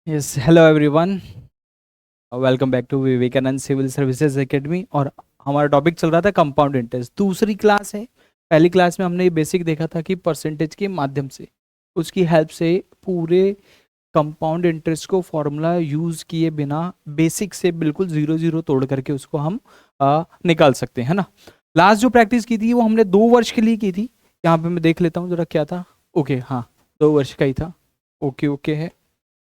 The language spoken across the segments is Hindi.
Yes, hello everyone, welcome back to Vivekananda civil services academy. और हमारा टॉपिक चल रहा था कंपाउंड इंटरेस्ट। दूसरी क्लास है। पहली क्लास में हमने ये बेसिक देखा था कि परसेंटेज के माध्यम से, उसकी हेल्प से पूरे कंपाउंड इंटरेस्ट को फॉर्मूला यूज किए बिना बेसिक से बिल्कुल जीरो जीरो तोड़ करके उसको हम निकाल सकते हैं, है ना। लास्ट जो प्रैक्टिस की थी वो हमने 2 वर्ष के लिए की थी। यहाँ पे मैं देख लेता हूँ जरा क्या था। ओके, हाँ, 2 वर्ष का ही था। ओके ओके है।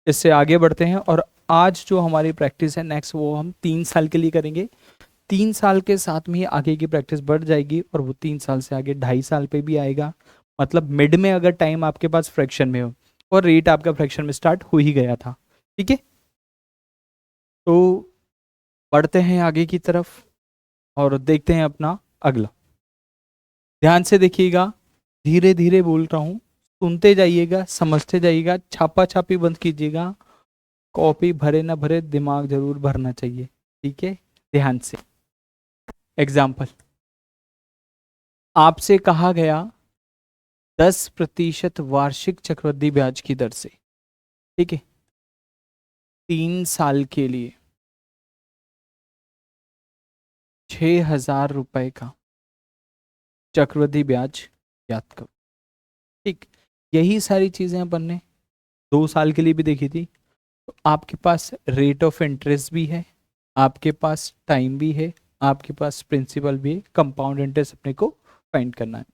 इससे आगे बढ़ते हैं और आज जो हमारी प्रैक्टिस है नेक्स्ट, वो हम 3 साल के लिए करेंगे। 3 साल के साथ में ही आगे की प्रैक्टिस बढ़ जाएगी और वो 3 साल से आगे 2.5 साल पे भी आएगा। मतलब मिड में अगर टाइम आपके पास फ्रैक्शन में हो और रेट आपका फ्रैक्शन में स्टार्ट हो ही गया था। ठीक है, तो बढ़ते हैं आगे की तरफ और देखते हैं अपना अगला। ध्यान से देखिएगा, धीरे धीरे बोल रहा हूँ, सुनते जाइएगा, समझते जाइएगा, छापा छापी बंद कीजिएगा। कॉपी भरे ना भरे, दिमाग जरूर भरना चाहिए। ठीक है, ध्यान से। एग्जाम्पल, आपसे कहा गया 10% वार्षिक चक्रवृद्धि ब्याज की दर से, ठीक है, 3 साल के लिए 6,000 रुपए का चक्रवृद्धि ब्याज याद करो। ठीक, यही सारी चीजें अपन ने 2 साल के लिए भी देखी थी। तो आपके पास रेट ऑफ इंटरेस्ट भी है, आपके पास टाइम भी है, आपके पास प्रिंसिपल भी है। कंपाउंड इंटरेस्ट अपने को फाइंड करना है।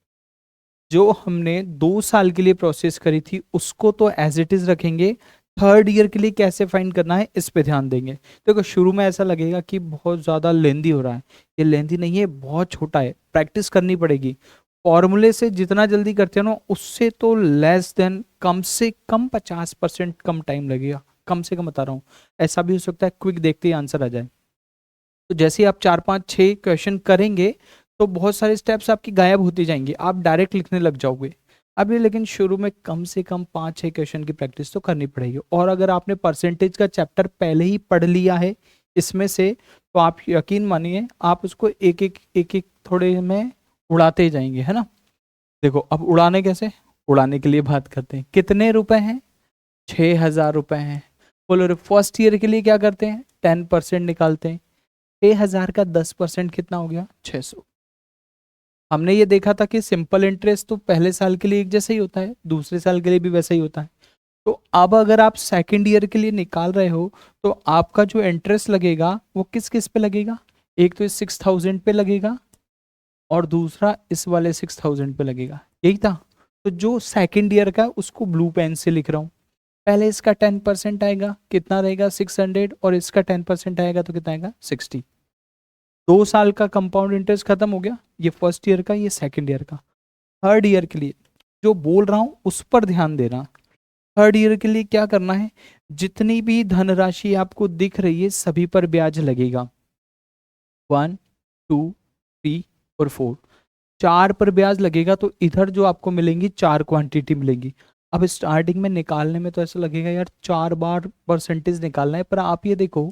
जो हमने 2 साल के लिए प्रोसेस करी थी उसको तो एज इट इज रखेंगे। थर्ड ईयर के लिए कैसे फाइंड करना है इस पे ध्यान देंगे। देखो, शुरू में ऐसा लगेगा कि बहुत ज़्यादा लेंदी हो रहा है। ये लेंदी नहीं है, बहुत छोटा है, प्रैक्टिस करनी पड़ेगी। फॉर्मूले से जितना जल्दी करते हैं ना, उससे तो लेस देन, कम से कम 50% कम टाइम लगेगा। कम से कम बता रहा हूँ। ऐसा भी हो सकता है क्विक देखते ही आंसर आ जाए। तो जैसे ही आप 4 5 6 क्वेश्चन करेंगे तो बहुत सारे स्टेप्स आपकी गायब होती जाएंगी, आप डायरेक्ट लिखने लग जाओगे। अभी लेकिन शुरू में कम से कम 5 6 क्वेश्चन की प्रैक्टिस तो करनी पड़ेगी। और अगर आपने परसेंटेज का चैप्टर पहले ही पढ़ लिया है इसमें से, तो आप यकीन मानिए आप उसको एक एक थोड़े में उड़ाते ही जाएंगे, है ना। देखो, अब उड़ाने कैसे, उड़ाने के लिए बात करते हैं। कितने रुपए हैं? 6,000 रुपए हैं। बोलो, फर्स्ट ईयर के लिए क्या करते हैं? 10% निकालते हैं। 6,000 का 10% कितना हो गया? 600। हमने ये देखा था कि सिंपल इंटरेस्ट तो पहले साल के लिए एक जैसा ही होता है, दूसरे साल के लिए भी वैसा ही होता है। तो अब अगर आप सेकेंड ईयर के लिए निकाल रहे हो तो आपका जो इंटरेस्ट लगेगा वो किस किस पे लगेगा? एक तो इस 6,000 पे लगेगा और दूसरा इस वाले 6,000 पे लगेगा। यही था। तो जो सेकेंड ईयर का उसको ब्लू पेन से लिख रहा हूँ। पहले इसका 10% आएगा, कितना रहेगा? 600। और इसका 10% आएगा तो कितना आएगा? 60। 2 साल का कंपाउंड इंटरेस्ट खत्म हो गया। ये फर्स्ट ईयर का, ये सेकंड ईयर का। थर्ड ईयर के लिए जो बोल रहा हूं उस पर ध्यान देना। थर्ड ईयर के लिए क्या करना है? जितनी भी धनराशि आपको दिख रही है सभी पर ब्याज लगेगा। 1 2 3 और 4, 4 पर ब्याज लगेगा। तो इधर जो आपको मिलेंगी 4 क्वांटिटी मिलेंगी। अब स्टार्टिंग में निकालने में तो ऐसा लगेगा यार 4 बार परसेंटेज निकालना है, पर आप ये देखो,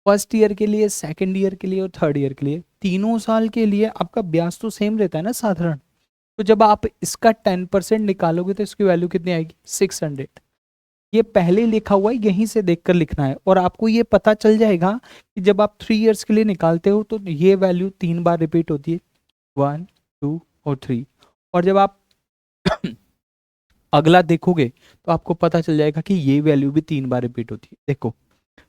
फर्स्ट ईयर के लिए, सेकंड ईयर के लिए और थर्ड ईयर के लिए, तीनों साल के लिए आपका ब्याज तो सेम रहता है ना साधारण। तो जब आप इसका 10% निकालोगे तो इसकी वैल्यू कितनी आएगी? 600। ये पहले लिखा हुआ है, यहीं से देखकर लिखना है। और आपको ये पता चल जाएगा कि जब आप 3 इयर्स के लिए निकालते हो तो ये वैल्यू 3 बार रिपीट होती है, 1 2 और 3। और जब आप अगला देखोगे तो आपको पता चल जाएगा कि ये वैल्यू भी 3 बार रिपीट होती है। देखो,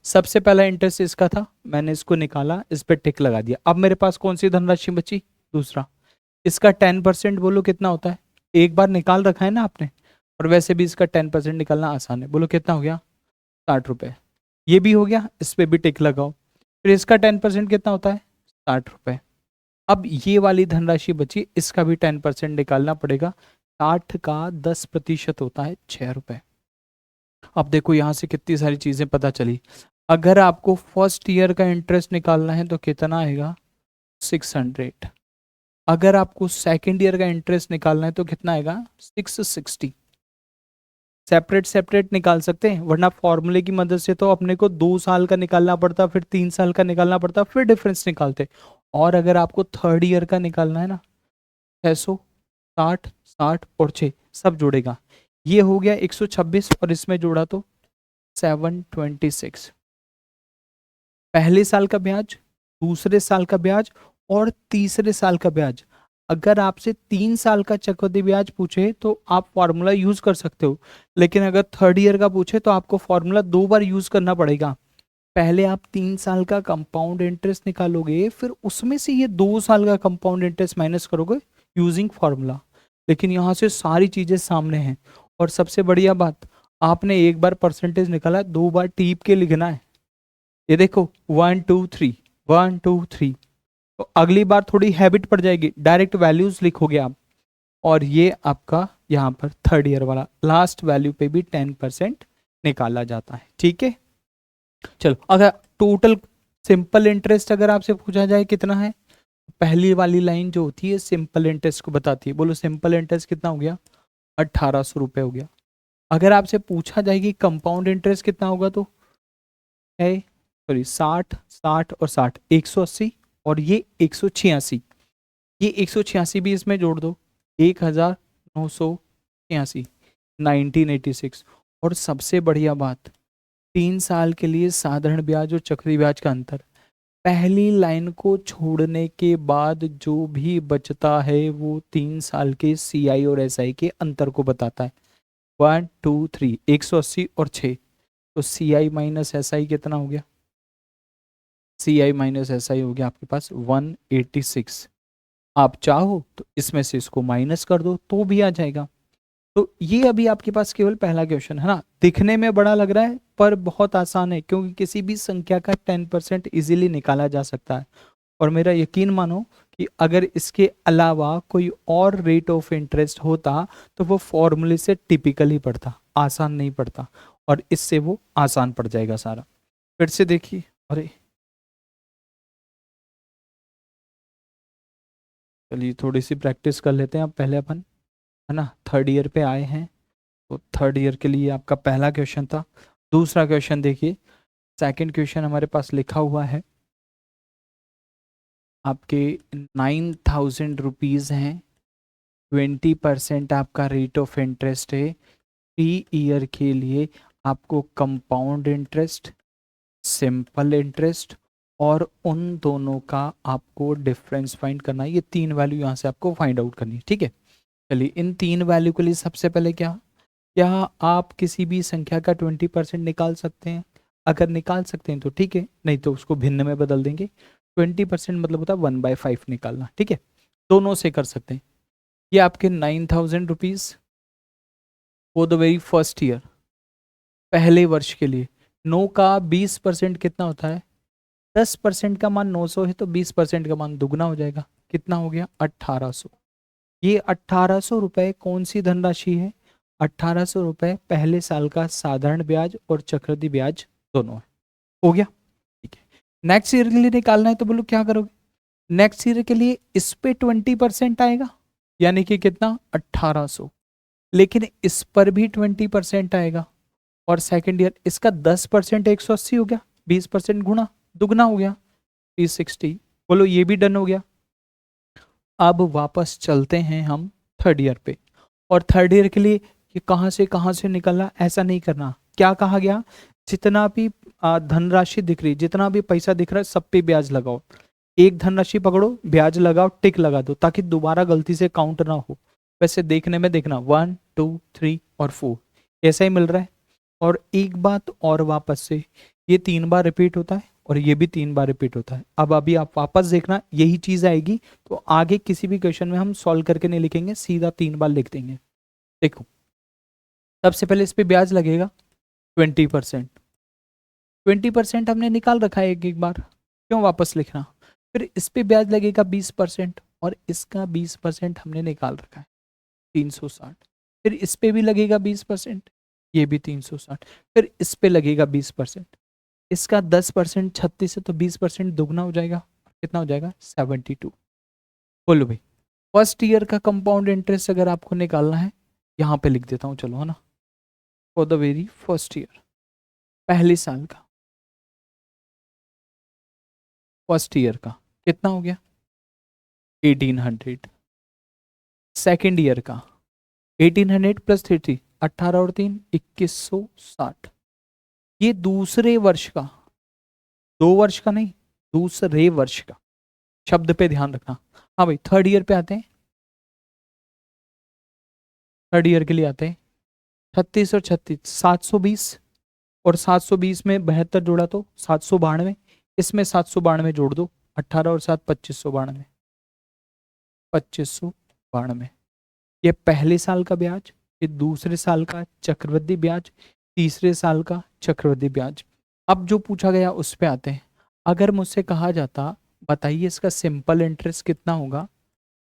सबसे पहला इंटरेस्ट इसका था, मैंने इसको निकाला, इस पर टिक लगा दिया। अब मेरे पास कौन सी धनराशि बची? दूसरा। इसका 10% बोलो कितना होता है? एक बार निकाल रखा है ना आपने। और वैसे भी इसका 10% निकालना आसान है। बोलो कितना हो गया? 60 रुपए। ये भी हो गया, इस पे भी टिक लगाओ। फिर इसका 10% कितना होता है? 60 रुपए। अब ये वाली धनराशि बची, इसका भी 10% निकालना पड़ेगा। 60 का 10% होता है 6 रुपए। अब देखो यहां से कितनी सारी चीजें पता चली। अगर आपको फर्स्ट ईयर का इंटरेस्ट निकालना है तो कितना आएगा? 600। अगर आपको सेकेंड ईयर का इंटरेस्ट निकालना है तो कितना आएगा? 660। सेपरेट सेपरेट निकाल सकते हैं, वरना फॉर्मूले की मदद से तो अपने को 2 साल का निकालना पड़ता, फिर 3 साल का निकालना पड़ता, फिर डिफरेंस निकालते। और अगर आपको थर्ड ईयर का निकालना है ना, 600, 60, 60 और 6 सब जोड़ेगा। ये हो गया 126 और इसमें जोड़ा तो 726। पहले साल का ब्याज, दूसरे साल का ब्याज और तीसरे साल का ब्याज। अगर आपसे 3 साल का चक्रवृद्धि ब्याज पूछे तो आप फॉर्मूला यूज कर सकते हो, लेकिन अगर थर्ड ईयर का पूछे तो आपको फॉर्मूला 2 बार यूज करना पड़ेगा। पहले आप 3 साल का कंपाउंड इंटरेस्ट निकालोगे, फिर उसमें से ये 2 साल का कंपाउंड इंटरेस्ट माइनस करोगे यूजिंग फॉर्मूला। लेकिन यहाँ से सारी चीजें सामने हैं। और सबसे बढ़िया बात, आपने एक बार परसेंटेज निकाला, 2 बार टीप के लिखना है। ये देखो 1 2 3, 1 2 3। तो अगली बार थोड़ी हैबिट पड़ जाएगी, डायरेक्ट वैल्यूज लिखोगे आप। और ये आपका यहाँ पर थर्ड ईयर वाला लास्ट वैल्यू पे भी 10% निकाला जाता है। ठीक है, चलो अगर टोटल सिंपल इंटरेस्ट अगर आपसे पूछा जाए कितना है, पहली वाली लाइन जो होती है सिंपल इंटरेस्ट को बताती है। बोलो सिंपल इंटरेस्ट कितना हो गया, 1800 रुपये हो गया। अगर आपसे पूछा जाए कि कंपाउंड इंटरेस्ट कितना होगा तो है, सॉरी 60 60 और 60 180, और ये 186, ये 186 भी इसमें जोड़ दो, 1986, 1986। और सबसे बढ़िया बात, 3 साल के लिए साधारण ब्याज और चक्रवृद्धि ब्याज का अंतर, पहली लाइन को छोड़ने के बाद जो भी बचता है वो 3 साल के CI और SI के अंतर को बताता है। 1 2 3, 180 और 6, तो CI माइनस SI कितना हो गया, CI माइनस SI हो गया आपके पास 186। आप चाहो तो इसमें से इसको माइनस कर दो तो भी आ जाएगा। तो ये अभी आपके पास केवल पहला क्वेश्चन है ना, दिखने में बड़ा लग रहा है पर बहुत आसान है, क्योंकि किसी भी संख्या का 10% इजीली निकाला जा सकता है। और मेरा यकीन मानो कि अगर इसके अलावा कोई और रेट ऑफ इंटरेस्ट होता तो वो फॉर्मूले से टिपिकल ही पड़ता, आसान नहीं पड़ता, और इससे वो आसान पड़ जाएगा सारा। फिर से देखिए, अरे चलिए थोड़ी सी प्रैक्टिस कर लेते हैं अब पहले अपन, है ना। थर्ड ईयर पे आए हैं तो थर्ड ईयर के लिए आपका पहला क्वेश्चन था। दूसरा क्वेश्चन देखिए, सेकंड क्वेश्चन हमारे पास लिखा हुआ है आपके 9000 रुपीज़ हैं, 20% आपका रेट ऑफ इंटरेस्ट है। 3 ईयर के लिए आपको कंपाउंड इंटरेस्ट, सिंपल इंटरेस्ट और उन दोनों का आपको डिफरेंस फाइंड करना है। ये 3 वैल्यू यहाँ से आपको फाइंड आउट करनी है, ठीक है। चलिए इन 3 वैल्यू के लिए सबसे पहले क्या क्या आप किसी भी संख्या का 20% निकाल सकते हैं? अगर निकाल सकते हैं तो ठीक है, नहीं तो उसको भिन्न में बदल देंगे। 20% मतलब होता है 1/5 निकालना, ठीक है। दोनों से कर सकते हैं। ये आपके 9000 rupees for the very first year, पहले वर्ष के लिए। 9 का 20% कितना होता है, 10% का मान 900 है तो 20% का मान दुगना हो जाएगा, कितना हो गया 1800। ये 1800 रुपये कौन सी धनराशि है, 1800 रुपये पहले साल का साधारण ब्याज और चक्रवृद्धि ब्याज दोनों है। हो गया, ठीक है। नेक्स्ट ईयर के लिए निकालना है तो बोलो क्या करोगे, नेक्स्ट ईयर के लिए इस पे 20% आएगा, यानी कि कितना 1800, लेकिन इस पर भी 20% आएगा। और सेकेंड ईयर इसका 10% 180 हो गया, 20% गुना दुगना हो गया 360। बोलो ये भी डन हो गया। अब वापस चलते हैं हम थर्ड ईयर पे। और थर्ड ईयर के लिए ये कहाँ से निकलना, ऐसा नहीं करना। क्या कहा गया, जितना भी धनराशि दिख रही, जितना भी पैसा दिख रहा है सब पे ब्याज लगाओ। एक धनराशि पकड़ो, ब्याज लगाओ, टिक लगा दो, ताकि दोबारा गलती से काउंट ना हो। वैसे देखने में देखना 1 2 3 और 4 ऐसा ही मिल रहा है। और एक बात और वापस से, ये 3 बार रिपीट होता है और ये भी 3 बार रिपीट होता है। अब अभी आप वापस देखना यही चीज आएगी, तो आगे किसी भी क्वेश्चन में हम सॉल्व करके नहीं लिखेंगे, सीधा 3 बार लिख देंगे। देखो सबसे पहले इस पे ब्याज लगेगा 20%, 20% हमने निकाल रखा है एक एक बार, क्यों वापस लिखना। फिर इस पे ब्याज लगेगा 20% और इसका 20% हमने निकाल रखा है 360। फिर इस पे भी लगेगा 20%, ये भी 360। फिर इस पे लगेगा 20%, इसका 10% 36 है तो 20% दुगना हो जाएगा, कितना हो जाएगा 72। बोलो भाई, फर्स्ट ईयर का कंपाउंड इंटरेस्ट अगर आपको निकालना है, यहाँ पे लिख देता हूँ चलो, है ना। For the very first year, पहले साल का फर्स्ट ईयर का कितना हो गया 1800। सेकेंड ईयर का 1800 प्लस 30, 18 और 3 2160। ये दूसरे वर्ष का, 2 वर्ष का नहीं, दूसरे वर्ष का, शब्द पे ध्यान रखना। हाँ भाई, थर्ड ईयर पे आते हैं, थर्ड ईयर के लिए आते हैं। 36 और 36, 720, और 720 में 72 जोड़ा तो 792, इसमें 792 जोड़ दो, 18 और 7 2592, 2592। ये पहले साल का ब्याज, ये दूसरे साल का चक्रवृद्धि ब्याज, तीसरे साल का चक्रवृद्धि ब्याज। अब जो पूछा गया उस पे आते हैं। अगर मुझसे कहा जाता बताइए इसका सिंपल इंटरेस्ट कितना होगा,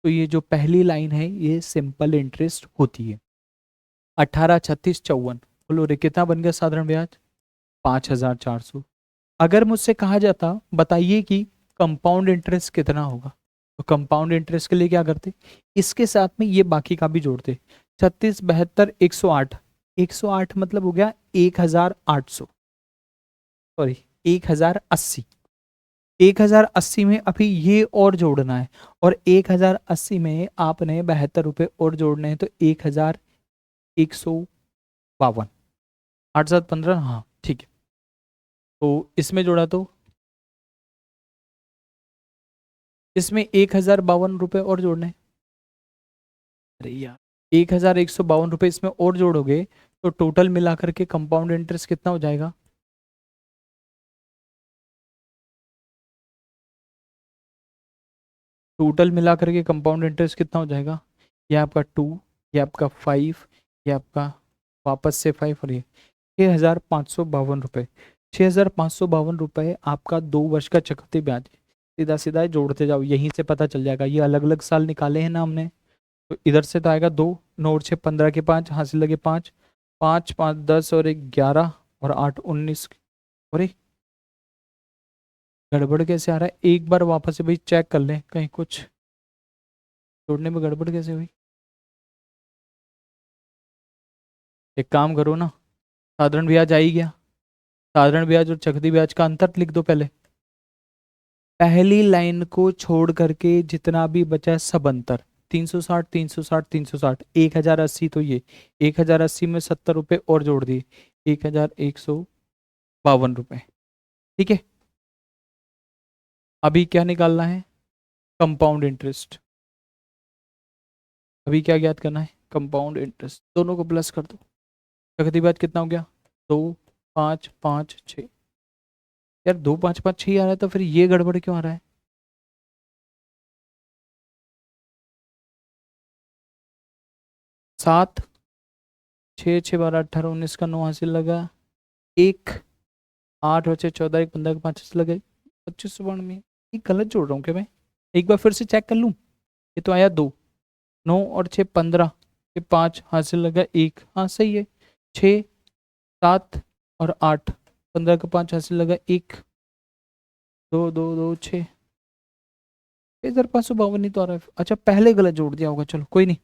तो ये जो पहली लाइन है ये सिंपल इंटरेस्ट होती है। 18 36 54, बोलो रे कितना बन गया साधारण ब्याज, 5400। अगर मुझसे कहा जाता बताइए कि कंपाउंड इंटरेस्ट कितना होगा, तो कंपाउंड इंटरेस्ट के लिए क्या करते, इसके साथ में ये बाकी का भी जोड़ते। 36 72 108, 108 मतलब हो गया 1800, सॉरी 1080। 1080 में अभी ये और जोड़ना है, और 1080 में आपने 72 रुपये और जोड़ने हैं, तो 1152, 8 7 15, हाँ ठीक है। तो इसमें जोड़ा तो इसमें 1052 रुपये और जोड़ने हैं। अरे यार, 1152 रुपये इसमें और जोड़ोगे तो टोटल मिलाकर के कंपाउंड इंटरेस्ट कितना हो जाएगा, टोटल मिलाकर के कंपाउंड इंटरेस्ट कितना हो जाएगा, ये आपका 2, ये आपका 5, ये आपका वापस से 5, और ये 6552 रुपये। 6552 रुपये आपका 2 वर्ष का चक्रवृद्धि ब्याज है। सीधा सीधा जोड़ते जाओ, यहीं से पता चल जाएगा। ये अलग अलग साल निकाले हैं ना हमने, तो इधर से तो आएगा 2, 9 और 6 15 के 5, हासिल लगे 5, 5 5 10 और 1 11 और 8 19। और एक गड़बड़ कैसे आ रहा है, एक बार वापस से भाई चेक कर लें कहीं कुछ जोड़ने में गड़बड़ कैसे हुई। एक काम करो ना, साधारण ब्याज आ ही गया, साधारण ब्याज और चक्रवृद्धि ब्याज का अंतर लिख दो पहले। पहली लाइन को छोड़ करके जितना भी बचा है सब अंतर, 360 360 360, 1080, तो ये 1080 में 70 रुपये और जोड़ दिए, 1152 रुपये। ठीक है, अभी क्या निकालना है, कंपाउंड इंटरेस्ट। अभी क्या ज्ञात करना है, कंपाउंड इंटरेस्ट। दोनों को प्लस कर दो, चक्रवृद्धि ब्याज कितना हो गया, 2 5 5 6। यार 2 5 5 6 आ रहा है, तो फिर ये गड़बड़ क्यों आ रहा है। 7 6 6 12 18 19 का 9 हासिल लगा, 1 8 और 6 14 1 15 5 हासिल लगे 2592 में। ये गलत जोड़ रहा हूँ क्या मैं, एक बार फिर से चेक कर लूँ। ये तो आया 2, 9 और 6 15, ये 5 हासिल लगा 1, हाँ सही है। 6 7 और 8, 15 का 5 हासिल लगा 1, 2 2 2 6, 6552 नहीं तो आ रहा है। अच्छा पहले गलत जोड़ दिया होगा, चलो कोई नहीं,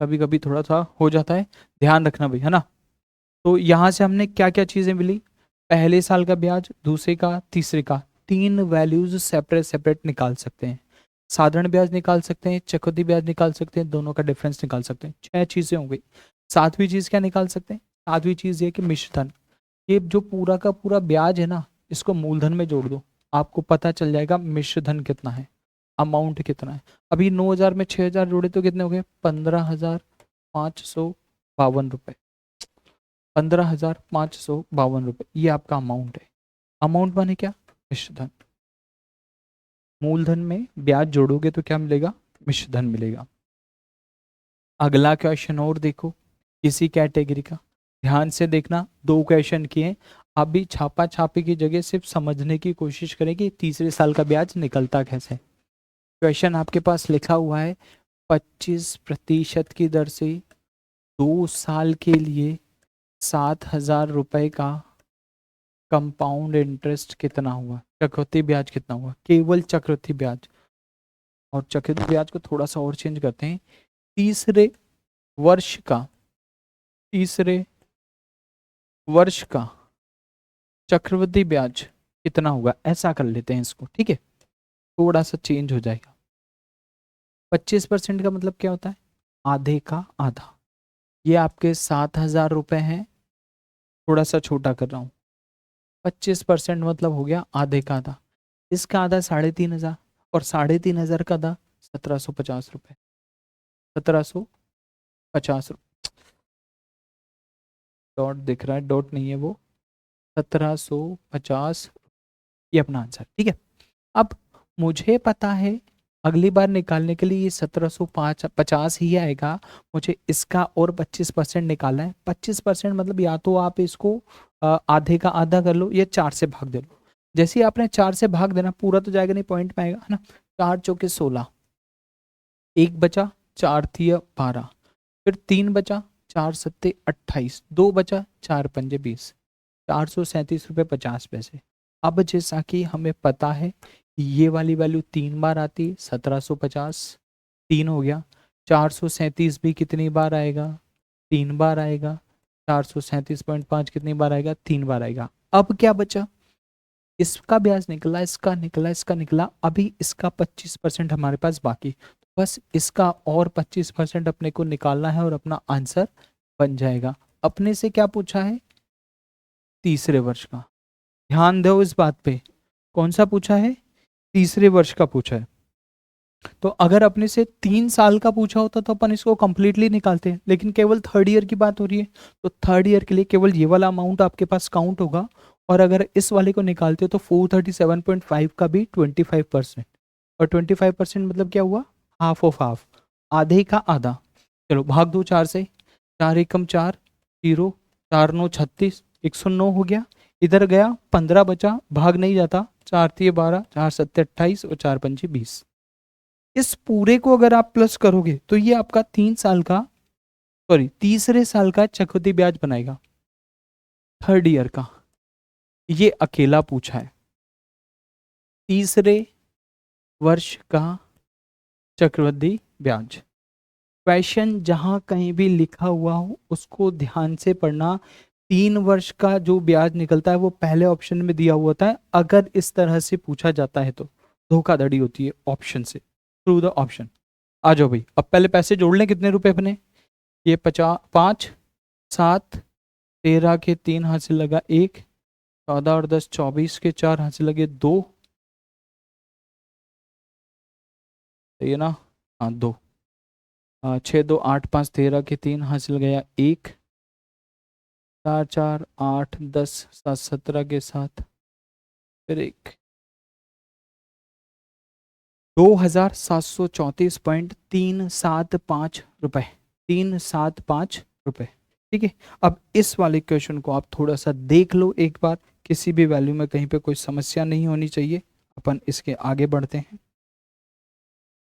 कभी कभी थोड़ा सा हो जाता है, ध्यान रखना भाई, है ना। तो यहाँ से हमने क्या क्या चीज़ें मिली, पहले साल का ब्याज, दूसरे का, तीसरे का, 3 वैल्यूज सेपरेट सेपरेट निकाल सकते हैं। साधारण ब्याज निकाल सकते हैं, चक्रवृद्धि ब्याज निकाल सकते हैं, दोनों का डिफरेंस निकाल सकते हैं। 6 चीज़ें हो गई। सातवीं चीज़ क्या निकाल सकते हैं, सातवीं चीज़ ये कि मिश्र धन। ये जो पूरा का पूरा ब्याज है ना, इसको मूलधन में जोड़ दो, आपको पता चल जाएगा मिश्र धन कितना है, अमाउंट कितना है। अभी 9000 में 6000 जोड़े तो कितने हो गए, 15,552 रुपये। 15,552 रुपये ये आपका अमाउंट है। अमाउंट माने क्या, मिश्र धन। मूलधन में ब्याज जोड़ोगे तो क्या मिलेगा, मिश्र धन मिलेगा। अगला क्वेश्चन और देखो इसी कैटेगरी का, ध्यान से देखना, 2 क्वेश्चन किए। आप भी छापा छापी की जगह सिर्फ समझने की कोशिश करें कि तीसरे साल का ब्याज निकलता कैसे। क्वेश्चन आपके पास लिखा हुआ है, 25% की दर से 2 साल के लिए 7,000 रुपये का कंपाउंड इंटरेस्ट कितना हुआ, चक्रवृद्धि ब्याज कितना हुआ, केवल चक्रवृद्धि ब्याज। और चक्रवृद्धि ब्याज को थोड़ा सा और चेंज करते हैं, तीसरे वर्ष का, तीसरे वर्ष का चक्रवृद्धि ब्याज कितना होगा, ऐसा कर लेते हैं इसको, ठीक है, थोड़ा सा चेंज हो जाएगा। 25% का मतलब क्या होता है, आधे का आधा। ये आपके 7,000 रुपये हैं, थोड़ा सा छोटा कर रहा हूँ। 25% मतलब हो गया आधे का आधा, इसका आधा 3,500 और 3,500 का आधा 1,750 रुपये। 1,750 डॉट दिख रहा है, डॉट नहीं है वो, 1,750 ये अपना आंसर। ठीक है, अब मुझे पता है अगली बार निकालने के लिए ये 1,750 ही आएगा। मुझे इसका और 25% निकालना है। 25% मतलब या तो आप इसको आधे का आधा कर लो या 4 से भाग दे लो। जैसे ही आपने 4 से भाग देना, पूरा तो जाएगा नहीं, पॉइंट में आएगा, है ना। 4 चौके 16, एक बचा, 4 थी 12, फिर 3 बचा, 4 सत्ते 28, 2 बचा, 4 पंजे 20, 437 रुपये 50 पैसे। अब जैसा कि हमें पता है ये वाली वैल्यू 3 बार आती है, 1,750 3 हो गया। 437 भी कितनी बार आएगा, 3 बार आएगा। 437.5 कितनी बार आएगा, 3 बार आएगा। अब क्या बचा, इसका ब्याज निकला, इसका निकला, इसका निकला, अभी इसका 25% हमारे पास बाकी, बस इसका और 25% अपने को निकालना है और अपना आंसर बन जाएगा। अपने से क्या पूछा है, तीसरे वर्ष का, ध्यान दो इस बात पे, कौन सा पूछा है, तीसरे वर्ष का पूछा है। तो अगर अपने से 3 साल का पूछा होता तो अपन इसको कंप्लीटली निकालते हैं, लेकिन केवल थर्ड ईयर की बात हो रही है, तो थर्ड ईयर के लिए केवल ये वाला अमाउंट आपके पास काउंट होगा। और अगर इस वाले को निकालते हो तो 437.5 का भी 25%, और 25% मतलब क्या हुआ, हाफ ऑफ हाफ, आधे का आधा। चलो भाग दो 4 से, 4 एकम 4, 0, 4 9 36, 109 हो गया। इधर गया 15 बचा, भाग नहीं जाता, 4 3 12, 4 7 28 और 4 5 20। इस पूरे को अगर आप प्लस करोगे तो ये आपका 3 साल का, सॉरी तीसरे साल का चक्रवृद्धि ब्याज बनाएगा, थर्ड ईयर का। ये अकेला पूछा है, तीसरे वर्ष का चक्रवृद्धि ब्याज। क्वेश्चन जहां कहीं भी लिखा हुआ हो उसको ध्यान से पढ़ना। 3 वर्ष का जो ब्याज निकलता है वो पहले ऑप्शन में दिया हुआ था। अगर इस तरह से पूछा जाता है तो धोखाधड़ी होती है ऑप्शन से, थ्रू द ऑप्शन। आ जाओ भाई, अब पहले पैसे जोड़ लें, कितने रुपए अपने, ये 5 7 13 के 3 हाथ से लगा 1, 14 और 10 24 के 4 हाथ से लगे 2, सही है ना, हाँ 2, 6 2 8 5 13 के 3 हाथ से लगाया 1, 4 4 8 10 7 17 के 7, फिर 1, 2,734.375 रुपए, 375 रुपए। ठीक है, अब इस वाले क्वेश्चन को आप थोड़ा सा देख लो एक बार, किसी भी वैल्यू में कहीं पे कोई समस्या नहीं होनी चाहिए। अपन इसके आगे बढ़ते हैं,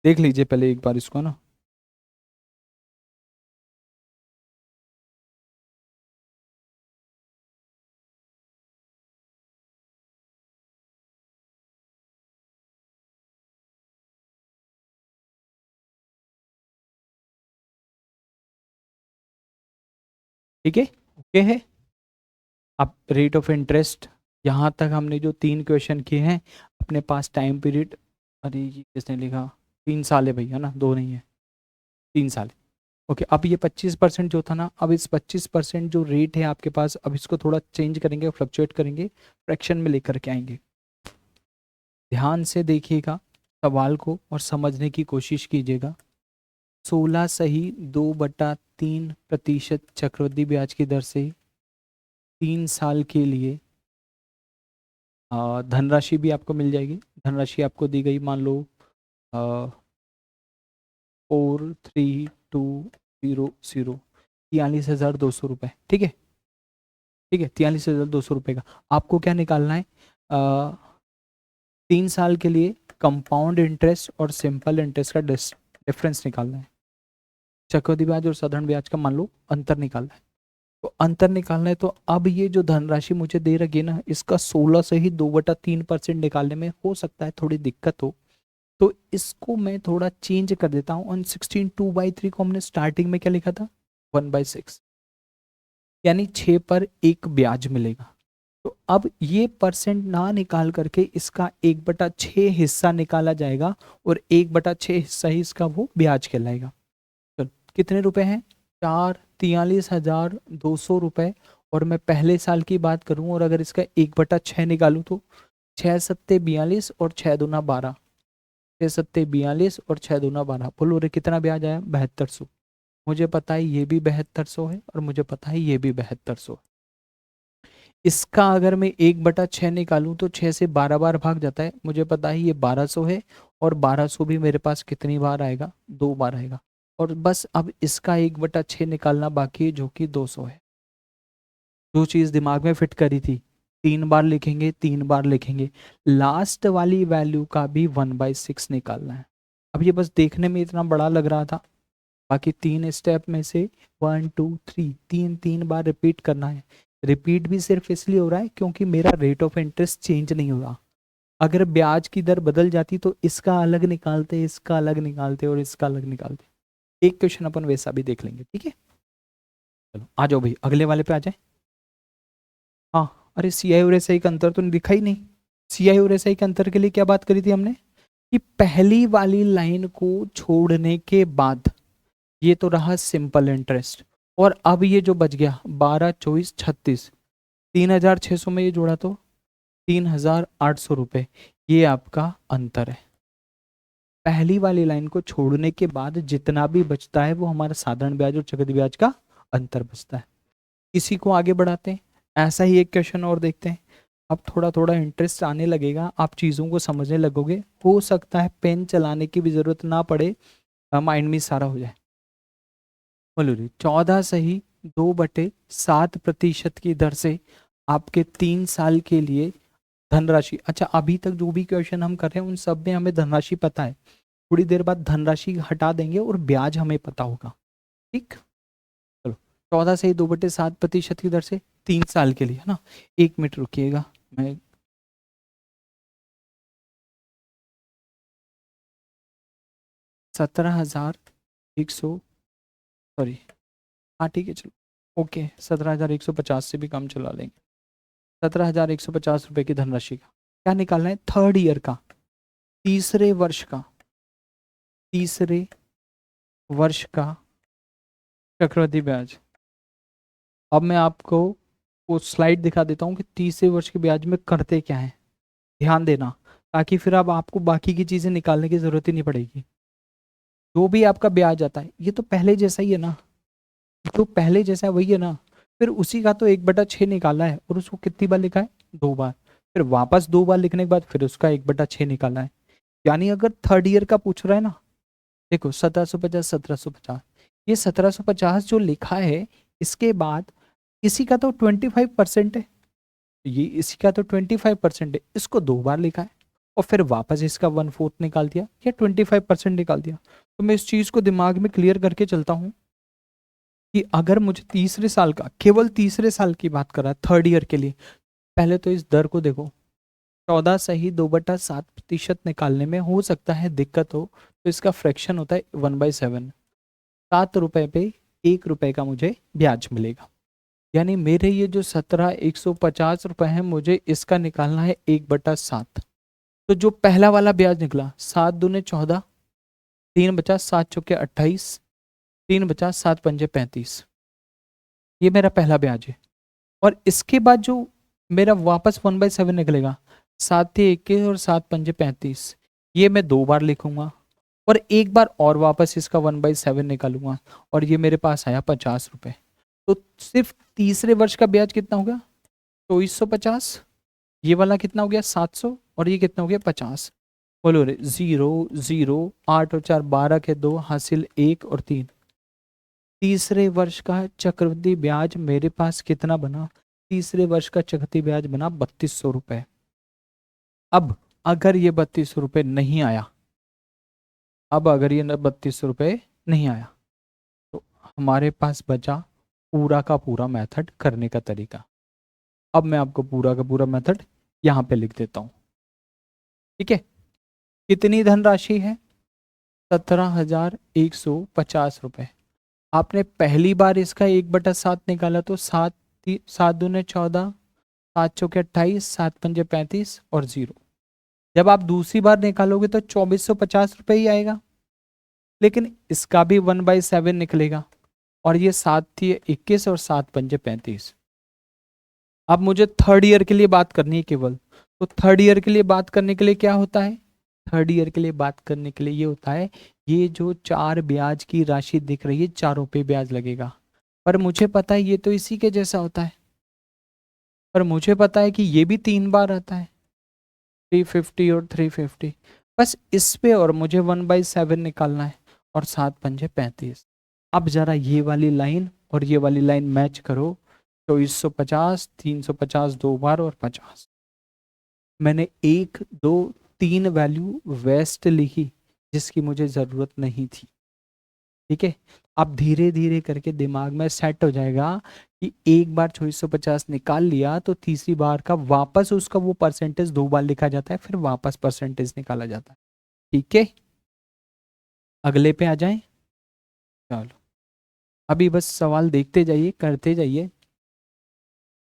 देख लीजिए पहले एक बार इसको ना। ठीक है, ओके है। अब रेट ऑफ इंटरेस्ट, यहाँ तक हमने जो 3 क्वेश्चन किए हैं, अपने पास टाइम पीरियड, अरे ये किसने लिखा, 3 साल है भैया ना, 2 नहीं है, 3 साल। ओके, अब ये 25% जो था ना, अब इस 25% जो रेट है आपके पास, अब इसको थोड़ा चेंज करेंगे, फ्लक्चुएट करेंगे, फ्रैक्शन में लेकर के आएंगे। ध्यान से देखिएगा सवाल को और समझने की कोशिश कीजिएगा। 16 सही 2/3% चक्रवृद्धि ब्याज की दर से 3 साल के लिए धनराशि भी आपको मिल जाएगी। धनराशि आपको दी गई, मान लो 43200, 43,200 रुपये। ठीक है, ठीक है, 43,200 रुपये का आपको क्या निकालना है, 3 साल के लिए कंपाउंड इंटरेस्ट और सिंपल इंटरेस्ट का डिफरेंस निकालना है। चक्रवृद्धि ब्याज और साधारण ब्याज का मान लो अंतर निकालना है, तो अंतर निकालना है। तो अब ये जो धनराशि मुझे दे रखी है ना, इसका 16 से ही 2/3% निकालने में हो सकता है थोड़ी दिक्कत हो, तो इसको मैं थोड़ा चेंज कर देता हूँ। ऑन 16 2/3 को हमने स्टार्टिंग में क्या लिखा था, 1/6, यानी 6 पर 1 ब्याज मिलेगा। तो अब ये परसेंट ना निकाल करके इसका 1/6 हिस्सा निकाला जाएगा, और 1/6 हिस्सा ही इसका वो ब्याज कहलाएगा। तो कितने रुपए हैं, 43,200 रुपए, और मैं पहले साल की बात करूं और अगर इसका 1/6 निकालूं तो 6 सत्ते 42 और 6 दूना 12, 6 सत्ते 42 और 6 दूना 12, बोलो रे कितना ब्याज आया? 7200। मुझे पता है ये भी 7200 है और मुझे पता है ये भी 7200 है। इसका अगर मैं 1/6 निकालूं तो 6 से 12 बार भाग जाता है, मुझे पता है ये 1200 है और 1200 भी मेरे पास कितनी बार आएगा? 2 बार आएगा। और बस अब इसका 1/6 निकालना बाकी है जो कि 200 है। जो चीज दिमाग में फिट करी थी 3 बार लिखेंगे, 3 बार लिखेंगे, लास्ट वाली वैल्यू का भी 1/6 निकालना है। अब ये बस देखने में इतना बड़ा लग रहा था, बाकी 3 स्टेप में से 1 2 3 3 बार रिपीट करना है। रिपीट भी सिर्फ इसलिए हो रहा है क्योंकि मेरा रेट ऑफ इंटरेस्ट चेंज नहीं हो रहा। अगर ब्याज की दर बदल जाती तो इसका अलग निकालते, इसका अलग निकालते और इसका अलग निकालते। एक क्वेश्चन अपन वैसा भी देख लेंगे, ठीक है। चलो आ जाओ भाई, अगले वाले पे आ जाए। हाँ, अरे सी आई और एस आई का अंतर तो दिखा ही नहीं। सी आई और एस आई के अंतर के लिए क्या बात करी थी हमने कि पहली वाली लाइन को छोड़ने के बाद ये तो रहा सिंपल इंटरेस्ट, और अब ये जो बच गया 12 24 36, 3600 में ये जोड़ा तो 3800 रुपये, ये आपका अंतर है। पहली वाली लाइन को छोड़ने के बाद जितना भी बचता है वो हमारा साधारण ब्याज और चक्रवृद्धि ब्याज का अंतर बचता है। इसी को आगे बढ़ाते हैं, ऐसा ही एक क्वेश्चन और देखते हैं। अब थोड़ा थोड़ा इंटरेस्ट आने लगेगा, आप चीज़ों को समझने लगोगे, हो सकता है पेन चलाने की भी जरूरत ना पड़े, माइंड में सारा हो जाए। बोलो जी 14 सही 2/7% की दर से आपके 3 साल के लिए धनराशि। अच्छा, अभी तक जो भी क्वेश्चन हम कर रहे हैं उन सब में हमें धनराशि पता है, थोड़ी देर बाद धनराशि हटा देंगे और ब्याज हमें पता होगा, ठीक। चलो 14 से 2/7% की दर से 3 साल के लिए, है ना। 1 मिनट रुकिएगा, मैं 17,100, सॉरी, हाँ ठीक है चलो ओके, 17,150 से भी कम चला लेंगे। 17,150 रुपये की धनराशि का क्या निकालना है? थर्ड ईयर का, तीसरे वर्ष का, तीसरे वर्ष का चक्रवृद्धि ब्याज। अब मैं आपको वो स्लाइड दिखा देता हूँ कि तीसरे वर्ष के ब्याज में करते क्या है, ध्यान देना, ताकि फिर अब आपको बाकी की चीजें निकालने की जरूरत ही नहीं पड़ेगी। जो भी आपका ब्याज आता है ये तो पहले जैसा ही है ना, जो पहले जैसा है वही है ना, फिर उसी का तो 1/6 निकाला है और उसको कितनी बार लिखा है? 2 बार, फिर वापस 2 बार लिखने के बाद फिर उसका 1/6 निकाला है। यानी अगर थर्ड ईयर का पूछ रहा है ना, देखो 1750 1750, ये 1750 जो लिखा है, इसके बाद इसी का तो 25% है, ये इसी का तो 25% है, इसको 2 बार लिखा है और फिर वापस इसका 1/4 निकाल दिया या 25% निकाल दिया। तो मैं इस चीज को दिमाग में क्लियर करके चलता हूं कि अगर मुझे तीसरे साल का, केवल तीसरे साल की बात कर रहा है थर्ड ईयर के लिए, पहले तो इस दर को देखो, 14 सही 2/7% निकालने में हो सकता है दिक्कत हो, तो इसका फ्रैक्शन होता है 1/7, 7 रुपए पे 1 रुपए का मुझे ब्याज मिलेगा। यानी मेरे ये जो 17,150 रुपए है, मुझे इसका निकालना है 1/7। तो जो पहला वाला ब्याज निकला 7 दूने 14, 3 बचा 7 चौके 28, 3 बचा 7 पंजे 35, ये मेरा पहला ब्याज है। और इसके बाद जो मेरा वापस 1/7 निकलेगा, 7 और 7 पंजे 35, ये मैं 2 बार लिखूंगा और एक बार और वापस इसका 1/7 निकालूंगा और ये मेरे पास आया 50 रुपए। तो सिर्फ तीसरे वर्ष का ब्याज कितना हो गया? 2450, ये वाला कितना हो गया? 700, और ये कितना हो गया? 50। बोलो रे 0 0, 8 और 4 12 के 2 हासिल 1 और 3। तीसरे वर्ष का चक्रवृद्धि ब्याज मेरे पास कितना बना? तीसरे वर्ष का चक्रवृद्धि ब्याज बना 3200 रुपए। अब अगर ये 3200 रुपए नहीं आया, अब अगर ये 3200 रुपए नहीं आया, तो हमारे पास बचा पूरा का पूरा मेथड करने का तरीका। अब मैं आपको पूरा का पूरा मेथड यहां पे लिख देता हूं, ठीक है। कितनी धनराशि है? 17,150 रुपए। आपने पहली बार इसका 1/7 निकाला तो 7 7 दूने 14, 7 चौके 28, 7 पंजे 35 और 0। जब आप दूसरी बार निकालोगे तो 2450 रुपये ही आएगा, लेकिन इसका भी 1/7 निकलेगा और ये 7 थी 21 और 7 पंजे 35। अब मुझे थर्ड ईयर के लिए बात करनी है केवल, तो थर्ड ईयर के लिए बात करने के लिए क्या होता है, थर्ड ईयर के लिए बात करने के लिए ये होता है, ये जो 4 ब्याज की राशि दिख रही है चारों पे ब्याज लगेगा, पर मुझे पता है ये तो इसी के जैसा होता है, पर मुझे पता है कि ये भी 3 बार आता है, 350 और 350, बस इस पे और मुझे 1/7 निकालना है, और 7×5 = 35। अब जरा ये वाली लाइन और ये वाली लाइन मैच करो, 2450, 350 2 बार और 50। मैंने 1 2 3 वैल्यू वेस्ट लिखी जिसकी मुझे ज़रूरत नहीं थी, ठीक है। अब धीरे धीरे करके दिमाग में सेट हो जाएगा कि एक बार 2450 निकाल लिया तो तीसरी बार का वापस उसका वो परसेंटेज 2 बार लिखा जाता है, फिर वापस परसेंटेज निकाला जाता है, ठीक है। अगले पे आ जाएं, चलो अभी बस सवाल देखते जाइए, करते जाइए।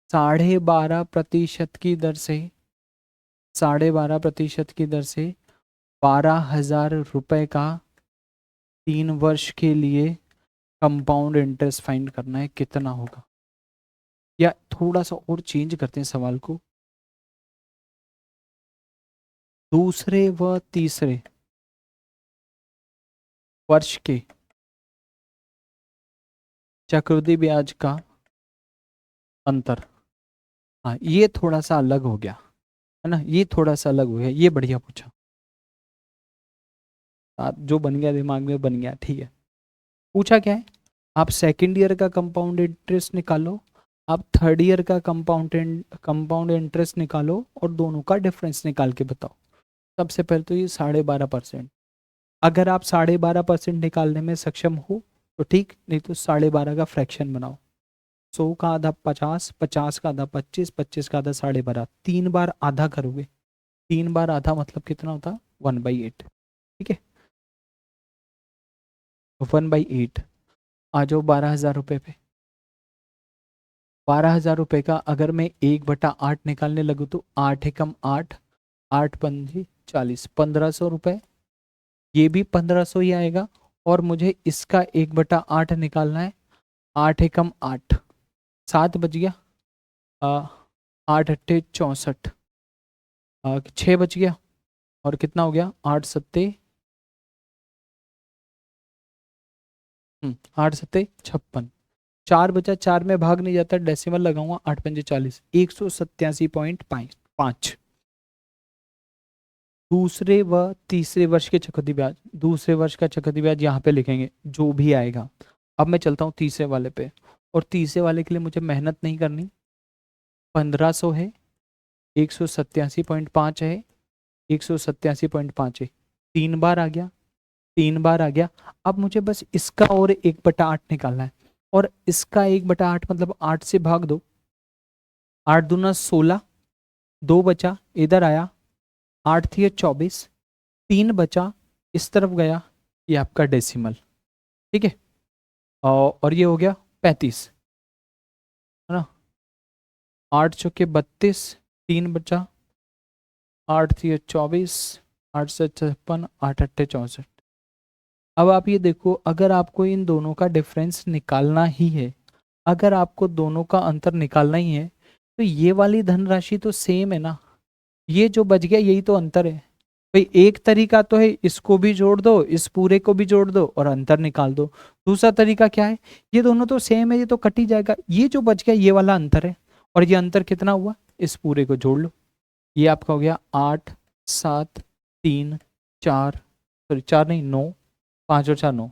12.5% की दर से 12.5% की दर से 12,000 रुपए का 3 वर्ष के लिए कंपाउंड इंटरेस्ट फाइंड करना है, कितना होगा। या थोड़ा सा और चेंज करते हैं सवाल को, दूसरे व तीसरे वर्ष के चक्रवृद्धि ब्याज का अंतर। हाँ ये थोड़ा सा अलग हो गया है ना, ये थोड़ा सा अलग हो गया, ये बढ़िया पूछा, जो बन गया दिमाग में बन गया, ठीक है। पूछा क्या है, आप सेकेंड ईयर का कंपाउंड इंटरेस्ट निकालो, आप थर्ड ईयर का कंपाउंड इंटरेस्ट निकालो और दोनों का डिफरेंस निकाल के बताओ। सबसे पहले तो ये 12.5%, अगर आप 12.5% निकालने में सक्षम हो तो ठीक, नहीं तो 12.5 का फ्रैक्शन बनाओ, 100 का आधा 50, 50 का आधा 25, 25 का आधा 12.5, 3 बार आधा करोगे, 3 बार आधा मतलब कितना होता, 1/8, ठीक है। 1/8, आ जाओ 12,000 रुपये पे। 12,000 रुपये का अगर मैं 1/8 निकालने लगूँ तो 8 एकम 8, 8×5 = 40, 1,500 रुपये, ये भी 1,500 ही आएगा, और मुझे इसका 1/8 निकालना है, 8 एकम 8, 7 बच गया, 8×8 = 64, 6 बच गया, और कितना हो गया, 8×7 8×7 = 56, 4 बचा, 4 में भाग नहीं जाता, डेसिमल लगाऊंगा, 8×5 = 40, 187.5। दूसरे व तीसरे वर्ष के चक्रवृद्धि ब्याज, दूसरे वर्ष का चक्रवृद्धि ब्याज यहाँ पे लिखेंगे जो भी आएगा। अब मैं चलता हूँ तीसरे वाले पे, और तीसरे वाले के लिए मुझे मेहनत नहीं करनी, 1,500 है, 187.5 है, 187.5 है, 3 बार आ गया, 3 बार आ गया। अब मुझे बस इसका और 1/8 निकालना है, और इसका 1/8 मतलब 8 से भाग दो, 8 दूना 16, 2 बचा इधर आया, 8 थी 24, 3 बचा इस तरफ गया, ये आपका डेसिमल, ठीक है। और ये हो गया 35, है ना, 8 चौके 32, 3 बचा, 8 थी 24, 8 से 56, 8×8 = 64। अब आप ये देखो, अगर आपको इन दोनों का डिफरेंस निकालना ही है, अगर आपको दोनों का अंतर निकालना ही है, तो ये वाली धनराशि तो सेम है ना, ये जो बच गया यही तो अंतर है भाई। एक तरीका तो है इसको भी जोड़ दो, इस पूरे को भी जोड़ दो और अंतर निकाल दो। दूसरा तरीका क्या है, ये दोनों तो सेम है, ये तो कट ही जाएगा, ये जो बच गया ये वाला अंतर है, और ये अंतर कितना हुआ, इस पूरे को जोड़ लो, ये आपका हो गया 8 7 3 4, सॉरी 4 नहीं 9, 5 और 4 9,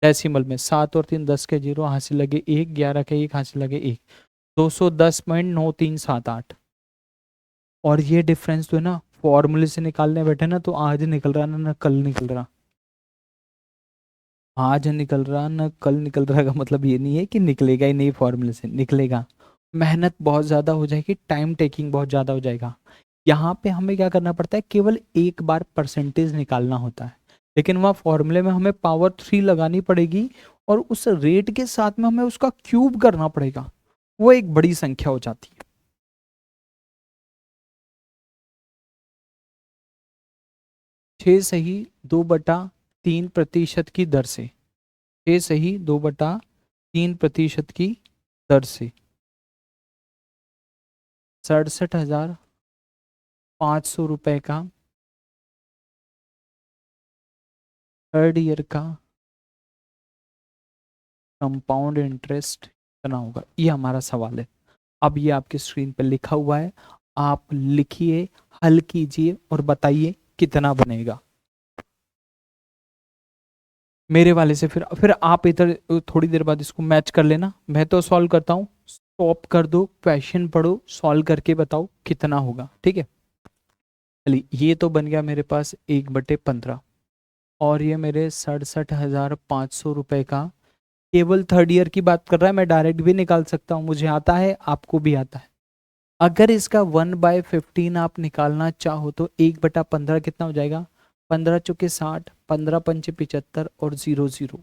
डेसिमल में 7 और 3 10 के 0, हाथ से लगे 1, 11 के 1, हाथ से लगे 1, 210.9378। और ये डिफरेंस तो है ना, फॉर्मूले से निकालने बैठे ना तो आज निकल रहा ना कल निकल रहा, आज निकल रहा ना कल निकल रहा का मतलब ये नहीं है कि निकलेगा ही नहीं, फॉर्मूले से निकलेगा, मेहनत बहुत ज़्यादा हो जाएगी, टाइम टेकिंग बहुत ज़्यादा हो जाएगा। यहाँ पे हमें क्या करना पड़ता है, केवल एक बार परसेंटेज निकालना होता है, लेकिन वहाँ फॉर्मूले में हमें पावर 3 लगानी पड़ेगी, और उस रेट के साथ में हमें उसका क्यूब करना पड़ेगा, वो एक बड़ी संख्या हो जाती है। 6 सही 2/3% की दर से, 6 सही 2/3% की दर से 67,500 रुपए का थर्ड ईयर का कंपाउंड इंटरेस्ट कितना होगा, ये हमारा सवाल है। अब ये आपकी स्क्रीन पर लिखा हुआ है, आप लिखिए, हल कीजिए और बताइए कितना बनेगा मेरे वाले से। फिर आप इधर थोड़ी देर बाद इसको मैच कर लेना, मैं तो सॉल्व करता हूँ, स्टॉप कर दो, क्वेश्चन पढ़ो, सॉल्व करके बताओ कितना होगा, ठीक है। चलिए ये तो बन गया मेरे पास 1/15, और ये मेरे 67,500 रुपए का केवल थर्ड ईयर की बात कर रहा है। मैं डायरेक्ट भी निकाल सकता हूँ, मुझे आता है, आपको भी आता है। अगर इसका 1/15 आप निकालना चाहो तो 1/15 कितना हो जाएगा, 15 चौके 60, 15 पंचे 75 और 0 0।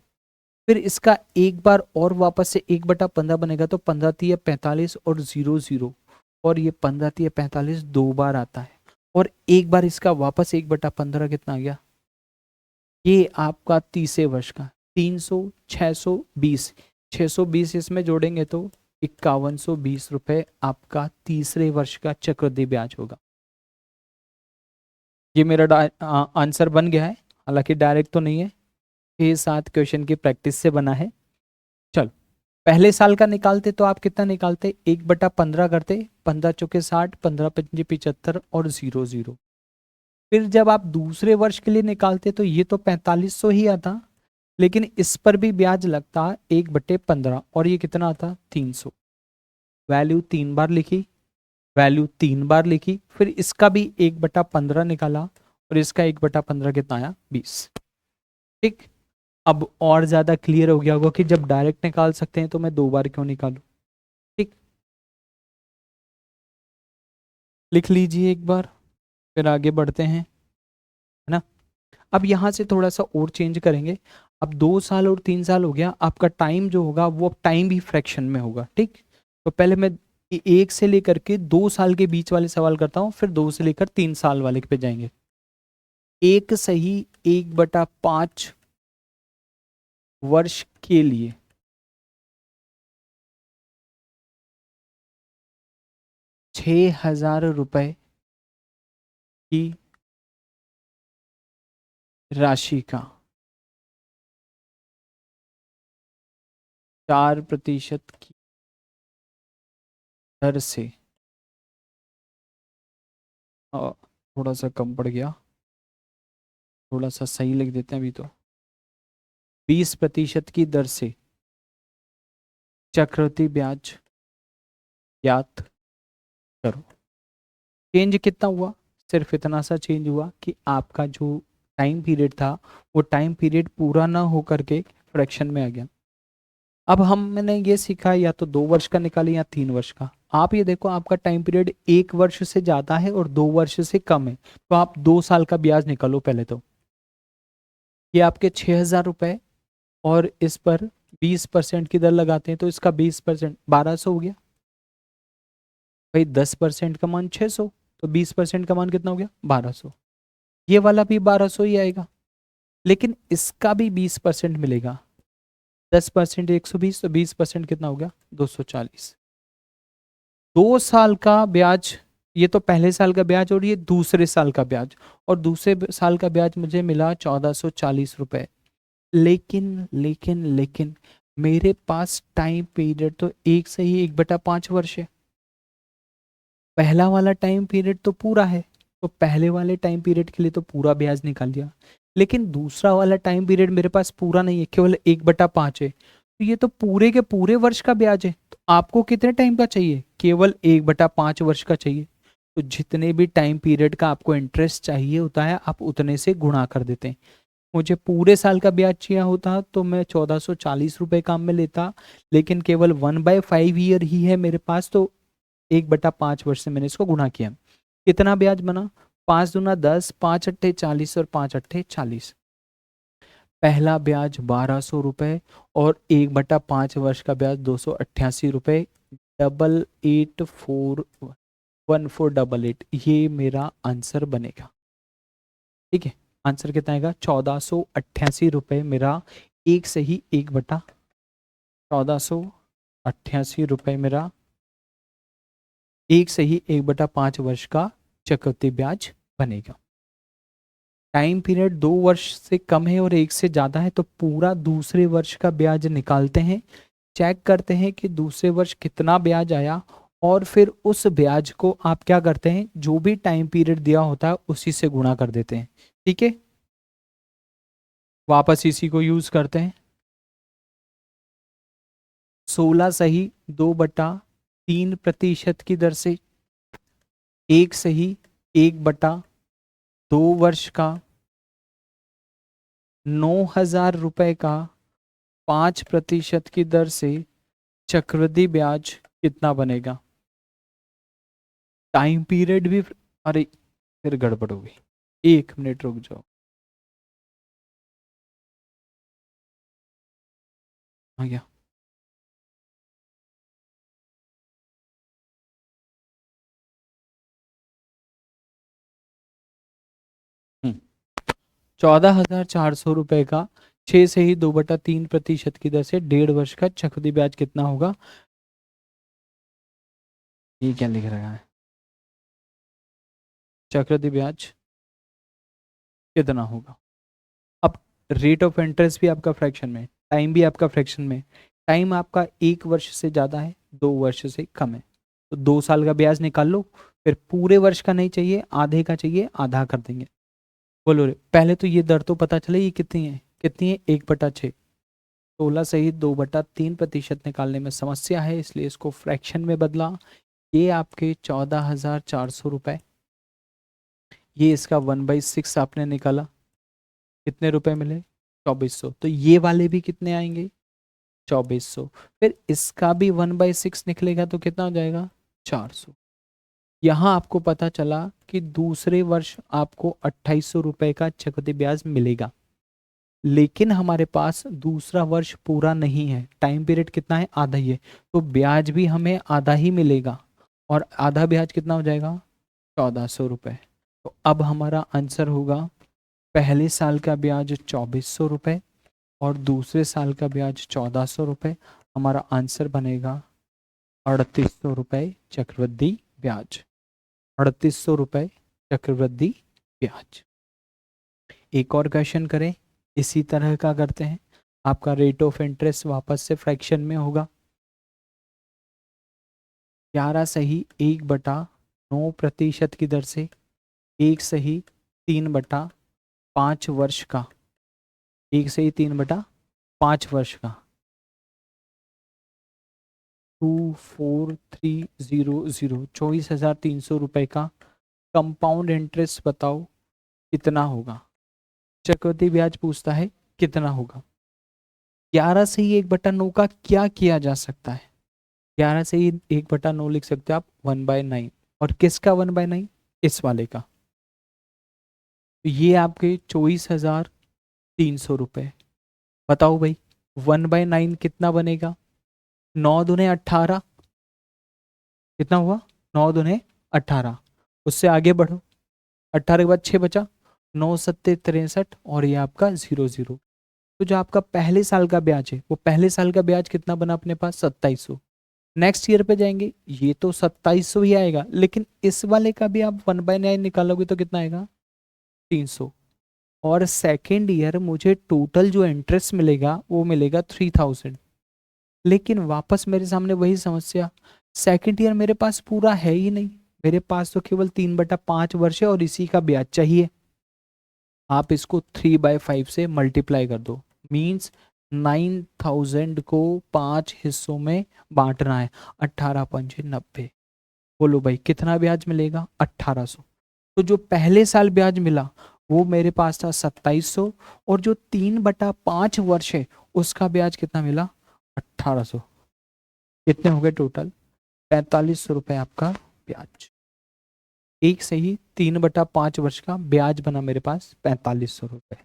फिर इसका एक बार और वापस से 1/15 बनेगा तो 15 तिया 45 और 0 0, और ये 15 तिया 45 दो बार आता है, और एक बार इसका वापस 1/15 कितना आ गया, ये आपका तीसरे वर्ष का 300, 620, 620 इसमें जोड़ेंगे तो 5120 रुपए आपका तीसरे वर्ष का चक्रवृद्धि ब्याज होगा। ये मेरा आंसर बन गया है, हालांकि डायरेक्ट तो नहीं है, 6-7 क्वेश्चन की प्रैक्टिस से बना है। चल, पहले साल का निकालते तो आप कितना निकालते, 1/15 करते, 15 चौके 60, 15 पंजे 75 और 0 0। फिर जब आप दूसरे वर्ष के लिए निकालते तो ये तो 4500 ही आता, लेकिन इस पर भी ब्याज लगता 1/15, और ये कितना आता 300। वैल्यू 3 बार लिखी, वैल्यू 3 बार लिखी, फिर इसका भी 1/15 निकाला, और इसका 1/15 कितना आया 20। ठीक, अब और ज्यादा क्लियर हो गया होगा कि जब डायरेक्ट निकाल सकते हैं तो मैं दो बार क्यों निकालूं। ठीक, लिख लीजिए एक बार, फिर आगे बढ़ते हैं, है ना। अब यहां से थोड़ा सा और चेंज करेंगे। अब 2 साल और 3 साल हो गया, आपका टाइम जो होगा वो अब टाइम भी फ्रैक्शन में होगा। ठीक, तो पहले मैं 1 से लेकर के 2 साल के बीच वाले सवाल करता हूँ, फिर 2 से लेकर 3 साल वाले पे जाएंगे। 1/5 वर्ष के लिए 6,000 रुपए की राशि का 4% की दर से, थोड़ा सा कम पड़ गया, थोड़ा सा सही लिख देते हैं अभी तो, 20% की दर से चक्रवृद्धि ब्याज ज्ञात करो। चेंज कितना हुआ, सिर्फ इतना सा चेंज हुआ कि आपका जो टाइम पीरियड था वो टाइम पीरियड पूरा ना हो करके फ्रैक्शन में आ गया। अब हमने ये सीखा या तो 2 वर्ष का निकाले या 3 वर्ष का। आप ये देखो, आपका टाइम पीरियड 1 वर्ष से ज्यादा है और 2 वर्ष से कम है, तो आप 2 साल का ब्याज निकालो पहले तो। ये आपके 6,000 रुपए, और इस पर 20% की दर लगाते हैं तो इसका 20% 1200 हो गया। भाई 10% का मान 600, तो 20% का मान कितना हो गया 1200। ये वाला भी 1200 ही आएगा, लेकिन इसका भी 20% मिलेगा। 10% 120, तो 20% कितना हो गया 240। 2 साल का ब्याज, ये तो पहले साल का ब्याज और ये दूसरे साल का ब्याज, और दूसरे साल का ब्याज मुझे मिला 1440 रुपए। लेकिन लेकिन लेकिन मेरे पास टाइम पीरियड तो एक से ही 1/5 वर्ष है। पहला वाला टाइम पीरियड तो पूरा है, तो पहले वाले टाइम पीरियड के लिए तो पूरा ब्याज निकाल दिया, लेकिन दूसरा वाला टाइम पीरियड मेरे पास पूरा नहीं है, केवल 1/5 है, तो ये तो पूरे के पूरे वर्ष का ब्याज है। तो आपको कितने टाइम का चाहिए, केवल 1/5 वर्ष का चाहिए। तो जितने भी टाइम पीरियड का आपको इंटरेस्ट चाहिए होता है, आप उतने से गुणा कर देते हैं। मुझे पूरे साल का ब्याज चाहिए होता तो मैं 1440 रुपए काम में लेता, लेकिन केवल 1/5 ईयर ही है मेरे पास, तो 1/5 वर्ष से मैंने इसको गुणा किया। कितना ब्याज बना, 5×2 = 10, 5×8 = 40 और 5×8 = 40। पहला ब्याज 1200 रुपए, और 1/5 वर्ष का ब्याज 288 रुपए, 884148, ये मेरा आंसर बनेगा। ठीक है, आंसर कितना आएगा 1488 रुपए मेरा, एक से ही 1/1488 रुपए मेरा 1 से ही 1/5 वर्ष का चक्रवृद्धि ब्याज बनेगा। टाइम पीरियड 2 वर्ष से कम है और 1 से ज़्यादा है तो पूरा दूसरे वर्ष का ब्याज निकालते हैं, चेक करते हैं कि दूसरे वर्ष कितना ब्याज आया, और फिर उस ब्याज को आप क्या करते हैं, जो भी टाइम पीरियड दिया होता है उसी से गुणा कर देते हैं। ठीक है, वापस इसी को यूज करते हैं। 16 सही 2/3% की दर से 1 सही 1/2 वर्ष का 9,000 रुपए का 5% की दर से चक्रवृद्धि ब्याज कितना बनेगा। टाइम पीरियड भी, अरे फिर गड़बड़ हो गई, 1 मिनट रुक जाओ। आ गया। 14,400 रुपए का 6 से ही 2/3% की दर से 1.5 वर्ष का चक्रवृद्धि ब्याज कितना होगा। ये क्या लिख रहा है, चक्रवृद्धि ब्याज कितना होगा। अब रेट ऑफ इंटरेस्ट भी आपका फ्रैक्शन में, टाइम भी आपका फ्रैक्शन में। टाइम आपका 1 वर्ष से ज़्यादा है, 2 वर्ष से कम है, तो 2 साल का ब्याज निकाल लो। फिर पूरे वर्ष का नहीं चाहिए, आधे का चाहिए, आधा कर देंगे। बोलो रे, पहले तो ये दर तो पता चले ये कितनी है, कितनी है, 1/6। 16 से ही 2/3% निकालने में समस्या है, इसलिए इसको फ्रैक्शन में बदला। ये आपके 14,400 रुपए, ये इसका 1/6 आपने निकाला, कितने रुपए मिले, 2400। तो ये वाले भी कितने आएंगे, 2400। फिर इसका भी 1/6 निकलेगा तो कितना हो जाएगा, 400। यहाँ आपको पता चला कि दूसरे वर्ष आपको 2800 रुपए का चक्रवृद्धि ब्याज मिलेगा, लेकिन हमारे पास दूसरा वर्ष पूरा नहीं है, टाइम पीरियड कितना है, आधा ही है, तो ब्याज भी हमें आधा ही मिलेगा, और आधा ब्याज कितना हो जाएगा, 1400 रुपये। तो अब हमारा आंसर होगा पहले साल का ब्याज 2400 रुपये और दूसरे साल का ब्याज 1400 रुपये। हमारा आंसर बनेगा 3800 रुपये चक्रवृद्धि ब्याज, 3800 रुपये चक्रवृद्धि ब्याज। एक और क्वेश्चन करें, इसी तरह का करते हैं। आपका रेट ऑफ इंटरेस्ट वापस से फ्रैक्शन में होगा। 11 सही 1/9% की दर से 1 सही 3/5 वर्ष का, 1 सही 3/5 वर्ष का 24300, 24,300 रुपए का कंपाउंड इंटरेस्ट बताओ कितना होगा। चक्रवृद्धि ब्याज पूछता है कितना होगा। 11 से ही 1/9 का क्या किया जा सकता है, 11 से ही 1/9 लिख सकते हो आप, 1/9। और किसका 1/9, इस वाले का। तो ये आपके 24,300 रुपये। बताओ भाई 1/9 कितना बनेगा, 9 दूने 18, कितना हुआ, 9 दूने 18। उससे आगे बढ़ो, 18 के बाद 6 बचा, 9 सत्ते 63, और ये आपका 0 0। तो जो आपका पहले साल का ब्याज है, वो पहले साल का ब्याज कितना बना अपने पास, 2700। नेक्स्ट ईयर पे जाएंगे, ये तो 2700 ही आएगा, लेकिन इस वाले का भी आप 1/9 निकालोगे तो कितना आएगा, 300। और सेकेंड ईयर मुझे टोटल जो इंटरेस्ट मिलेगा वो मिलेगा 3000। लेकिन वापस मेरे सामने वही समस्या, सेकेंड ईयर मेरे पास पूरा है ही नहीं, मेरे पास तो केवल 3/5 वर्ष है और इसी का ब्याज चाहिए। आप इसको 3/5 से मल्टीप्लाई कर दो, मीन्स 9000 को 5 हिस्सों में बांटना है, 18×5 = 90। बोलो भाई कितना ब्याज मिलेगा, 1800। तो जो पहले साल ब्याज मिला वो मेरे पास था 2700, और जो 3/5 वर्ष है उसका ब्याज कितना मिला, 1800। कितने हो गए टोटल, 4500 रुपये आपका ब्याज। एक से ही 3/5 वर्ष का ब्याज बना मेरे पास 4500 रुपये।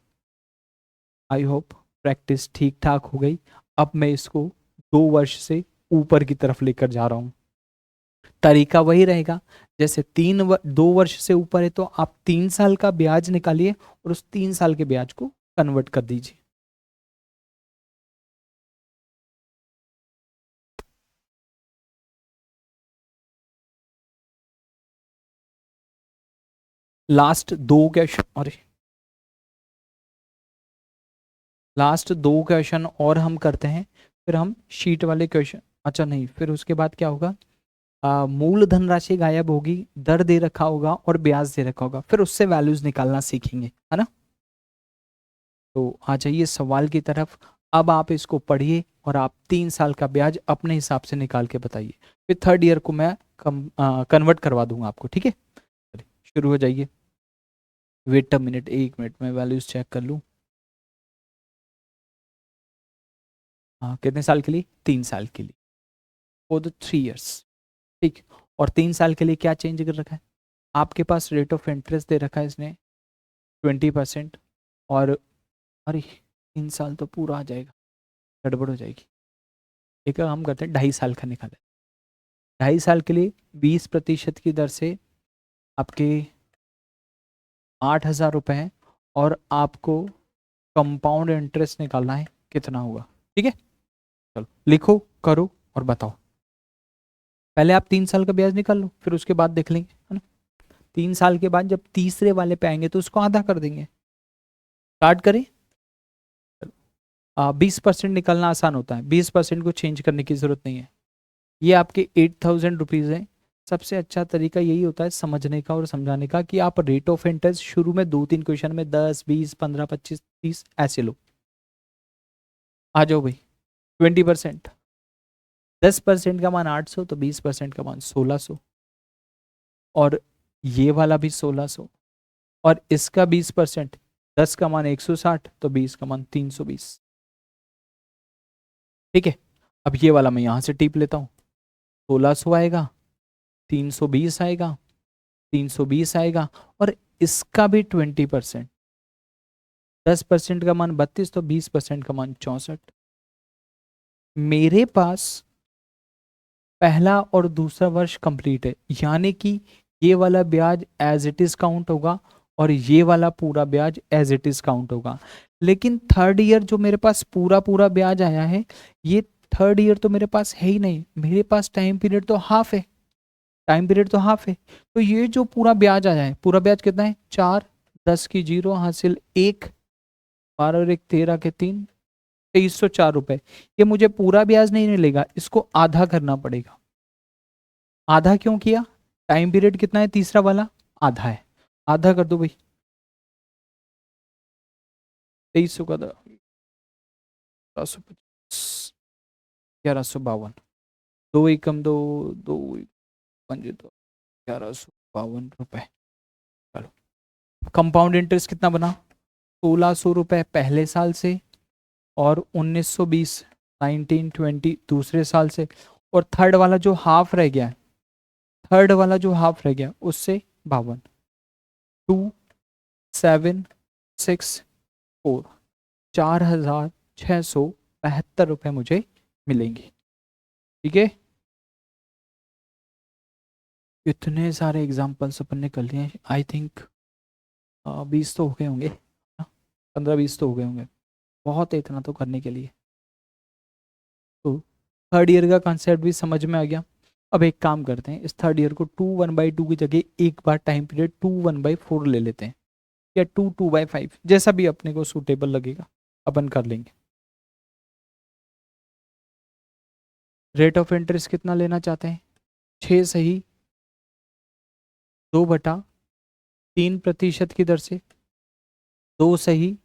आई होप प्रैक्टिस ठीक ठाक हो गई। अब मैं इसको 2 वर्ष से ऊपर की तरफ लेकर जा रहा हूं। तरीका वही रहेगा, जैसे 2 वर्ष से ऊपर है तो आप 3 साल का ब्याज निकालिए और उस 3 साल के ब्याज को कन्वर्ट कर दीजिए। लास्ट दो क्वेश्चन, अरे लास्ट दो क्वेश्चन और हम करते हैं, फिर हम शीट वाले क्वेश्चन, अच्छा नहीं, फिर उसके बाद क्या होगा, मूल धनराशि गायब होगी, दर दे रखा होगा और ब्याज दे रखा होगा, फिर उससे वैल्यूज निकालना सीखेंगे, है ना। तो आ जाइए सवाल की तरफ। अब आप इसको पढ़िए और आप 3 साल का ब्याज अपने हिसाब से निकाल के बताइए, फिर थर्ड ईयर को मैं कन्वर्ट करवा दूंगा आपको, ठीक है। चलिए, शुरू हो जाइए। वेट अ मिनट, 1 मिनट में वैल्यूज चेक कर लूँ। हाँ, कितने साल के लिए, 3 साल के लिए, फॉर द 3 इयर्स, ठीक। और 3 साल के लिए क्या चेंज कर रखा है, आपके पास रेट ऑफ इंटरेस्ट दे रखा है इसने 20%। और अरे 3 साल तो पूरा आ जाएगा, गड़बड़ हो जाएगी। एक हम करते हैं 2.5 साल का निकाले, 2.5 साल के लिए 20% की दर से आपके 8,000 रुपये हैं, और आपको कंपाउंड इंटरेस्ट निकालना है, कितना होगा, ठीक है। चलो लिखो, करो और बताओ। पहले आप 3 साल का ब्याज निकाल लो, फिर उसके बाद देख लेंगे, है ना। 3 साल के बाद जब तीसरे वाले पे आएंगे तो उसको आधा कर देंगे। स्टार्ट करें। 20% निकालना आसान होता है, 20% को चेंज करने की जरूरत नहीं है। ये आपके 8,000 रुपीज है। सबसे अच्छा तरीका यही होता है समझने का और समझाने का, कि आप रेट ऑफ इंटरेस्ट शुरू में 2-3 क्वेश्चन में 10, 20, 15, 25, 30 ऐसे लो। आ जाओ भाई, 20%, 10% का मान 800, तो 20% का मान 1600, और ये वाला भी 1600, और इसका 20%, 10 का मान 160, तो 20 का मान 320, ठीक है। अब ये वाला मैं यहां से टिप लेता हूँ, 1600 आएगा, 320 आएगा, 320 आएगा, और इसका भी 20%, 10% का मान 32, तो 20% का मान 64। मेरे पास पहला और दूसरा वर्ष कंप्लीट है, यानी कि ये वाला ब्याज एज इट इज काउंट होगा, और ये वाला पूरा ब्याज एज इट इज काउंट होगा। लेकिन थर्ड ईयर जो मेरे पास पूरा पूरा ब्याज आया है, ये थर्ड ईयर तो मेरे पास है ही नहीं, मेरे पास टाइम पीरियड तो हाफ है, टाइम पीरियड तो हाफ है। तो ये जो पूरा ब्याज आया है, पूरा ब्याज कितना है, 4, 10 की 0 हासिल 1, 12 और 1 13 के 3, 2304 रुपए। ये मुझे पूरा ब्याज नहीं मिलेगा, इसको आधा करना पड़ेगा। आधा क्यों किया, टाइम पीरियड कितना है तीसरा वाला, आधा है, आधा कर दो भाई। 2300 का 1150, 1152, दो एकम दो, दो पंजे दो, 1152 रुपए। चलो, कंपाउंड इंटरेस्ट कितना बना, 1600 रुपए पहले साल से, और 1920, 1920 दूसरे साल से, और थर्ड वाला जो हाफ रह गया, थर्ड वाला जो हाफ रह गया उससे 52, 2764, 4,672 रुपये मुझे मिलेंगे, ठीक है। इतने सारे एग्जाम्पल्स अपन ने कर लिए, आई थिंक 20 तो हो गए होंगे, 15-20 तो हो गए होंगे, बहुत है इतना तो करने के लिए। तो थर्ड ईयर का कॉन्सेप्ट भी समझ में आ गया। अब एक काम करते हैं, इस थर्ड ईयर को 2 1/2 की जगह एक बार टाइम पीरियड 2 1/4 ले लेते हैं, या 2 2/5, जैसा भी अपने को सूटेबल लगेगा अपन कर लेंगे। रेट ऑफ इंटरेस्ट कितना लेना चाहते हैं, 6 सही 2/3% की दर से, 2 सही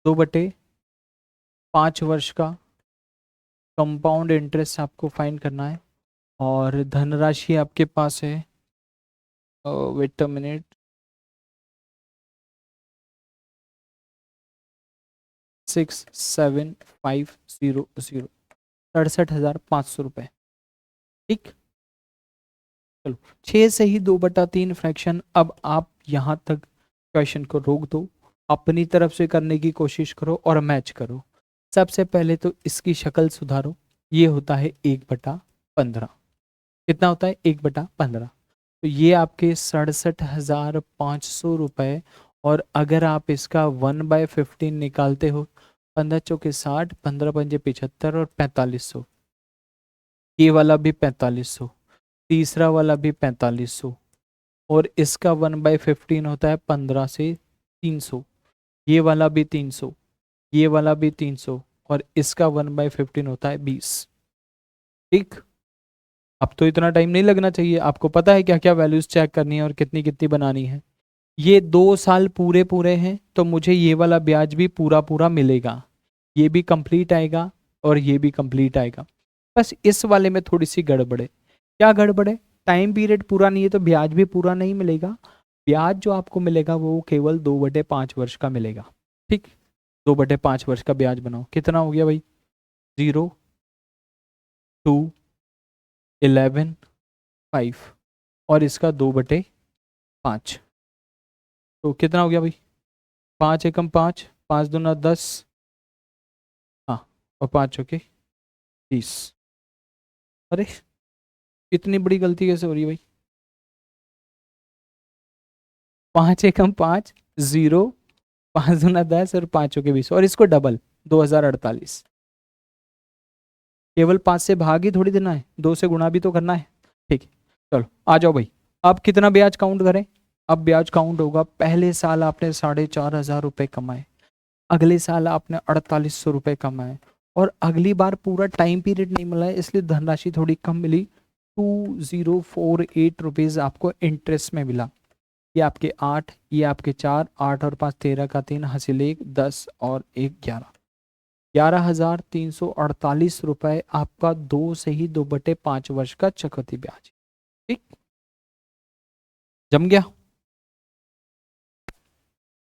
2/5 वर्ष का कंपाउंड इंटरेस्ट आपको फाइंड करना है। और धनराशि आपके पास है, वेट अ मिनट, 67,500, 67,500 रुपये, ठीक। चलो, 6 से ही 2/3 फ्रैक्शन। अब आप यहाँ तक क्वेश्चन को रोक दो, अपनी तरफ से करने की कोशिश करो और मैच करो। सबसे पहले तो इसकी शक्ल सुधारो, ये होता है 1/15, कितना होता है 1/15, तो ये आपके 67,500 रुपये। और अगर आप इसका 1/15 निकालते हो, 15 चौके 60, 15 पंजे 75, और 4500, ये वाला भी 4500, तीसरा वाला भी 4500, और इसका 1/15 होता है 15 से 300, ये वाला भी 300, ये वाला भी 300, और इसका 1/15 होता है 20। ठीक, अब तो इतना टाइम नहीं लगना चाहिए, आपको पता है क्या क्या वैल्यूज चेक करनी है और कितनी कितनी बनानी है। ये 2 साल पूरे पूरे हैं तो मुझे ये वाला ब्याज भी पूरा पूरा मिलेगा, ये भी कंप्लीट आएगा और ये भी कंप्लीट आएगा। बस इस वाले में थोड़ी सी गड़बड़ है। क्या गड़बड़ है? टाइम पीरियड पूरा नहीं है तो ब्याज भी पूरा नहीं मिलेगा। ब्याज जो आपको मिलेगा वो केवल 2/5 वर्ष का मिलेगा। ठीक, 2/5 वर्ष का ब्याज बनाओ, कितना हो गया भाई? 0, 2, 11, 5, और इसका 2/5, तो कितना हो गया भाई? 5 एकम 5, 5 दूना 10, हाँ, और 5 ओके 30। अरे इतनी बड़ी गलती कैसे हो रही है भाई? 5 एकम 5, 0, 5 दूना 10 और 5 ओके 20, और इसको डबल 2048। केवल 5 से भाग ही थोड़ी देना है, 2 से गुणा भी तो करना है। ठीक है, चलो आ जाओ भाई। अब कितना ब्याज काउंट करें? अब ब्याज काउंट होगा, पहले साल आपने 4,500 रुपये कमाए, अगले साल आपने 4,800 रुपये कमाए, और अगली बार पूरा टाइम पीरियड नहीं मिला है इसलिए धनराशि थोड़ी कम मिली, 2048 रुपीज़ आपको इंटरेस्ट में मिला। ये आपके 8, ये आपके 4, 8 और 5 13 का 3 हासिल 1, 10 और 1 11, 11,348 रुपए आपका 2 से ही 2/5 वर्ष का चक्रवृद्धि ब्याज। ठीक, जम गया?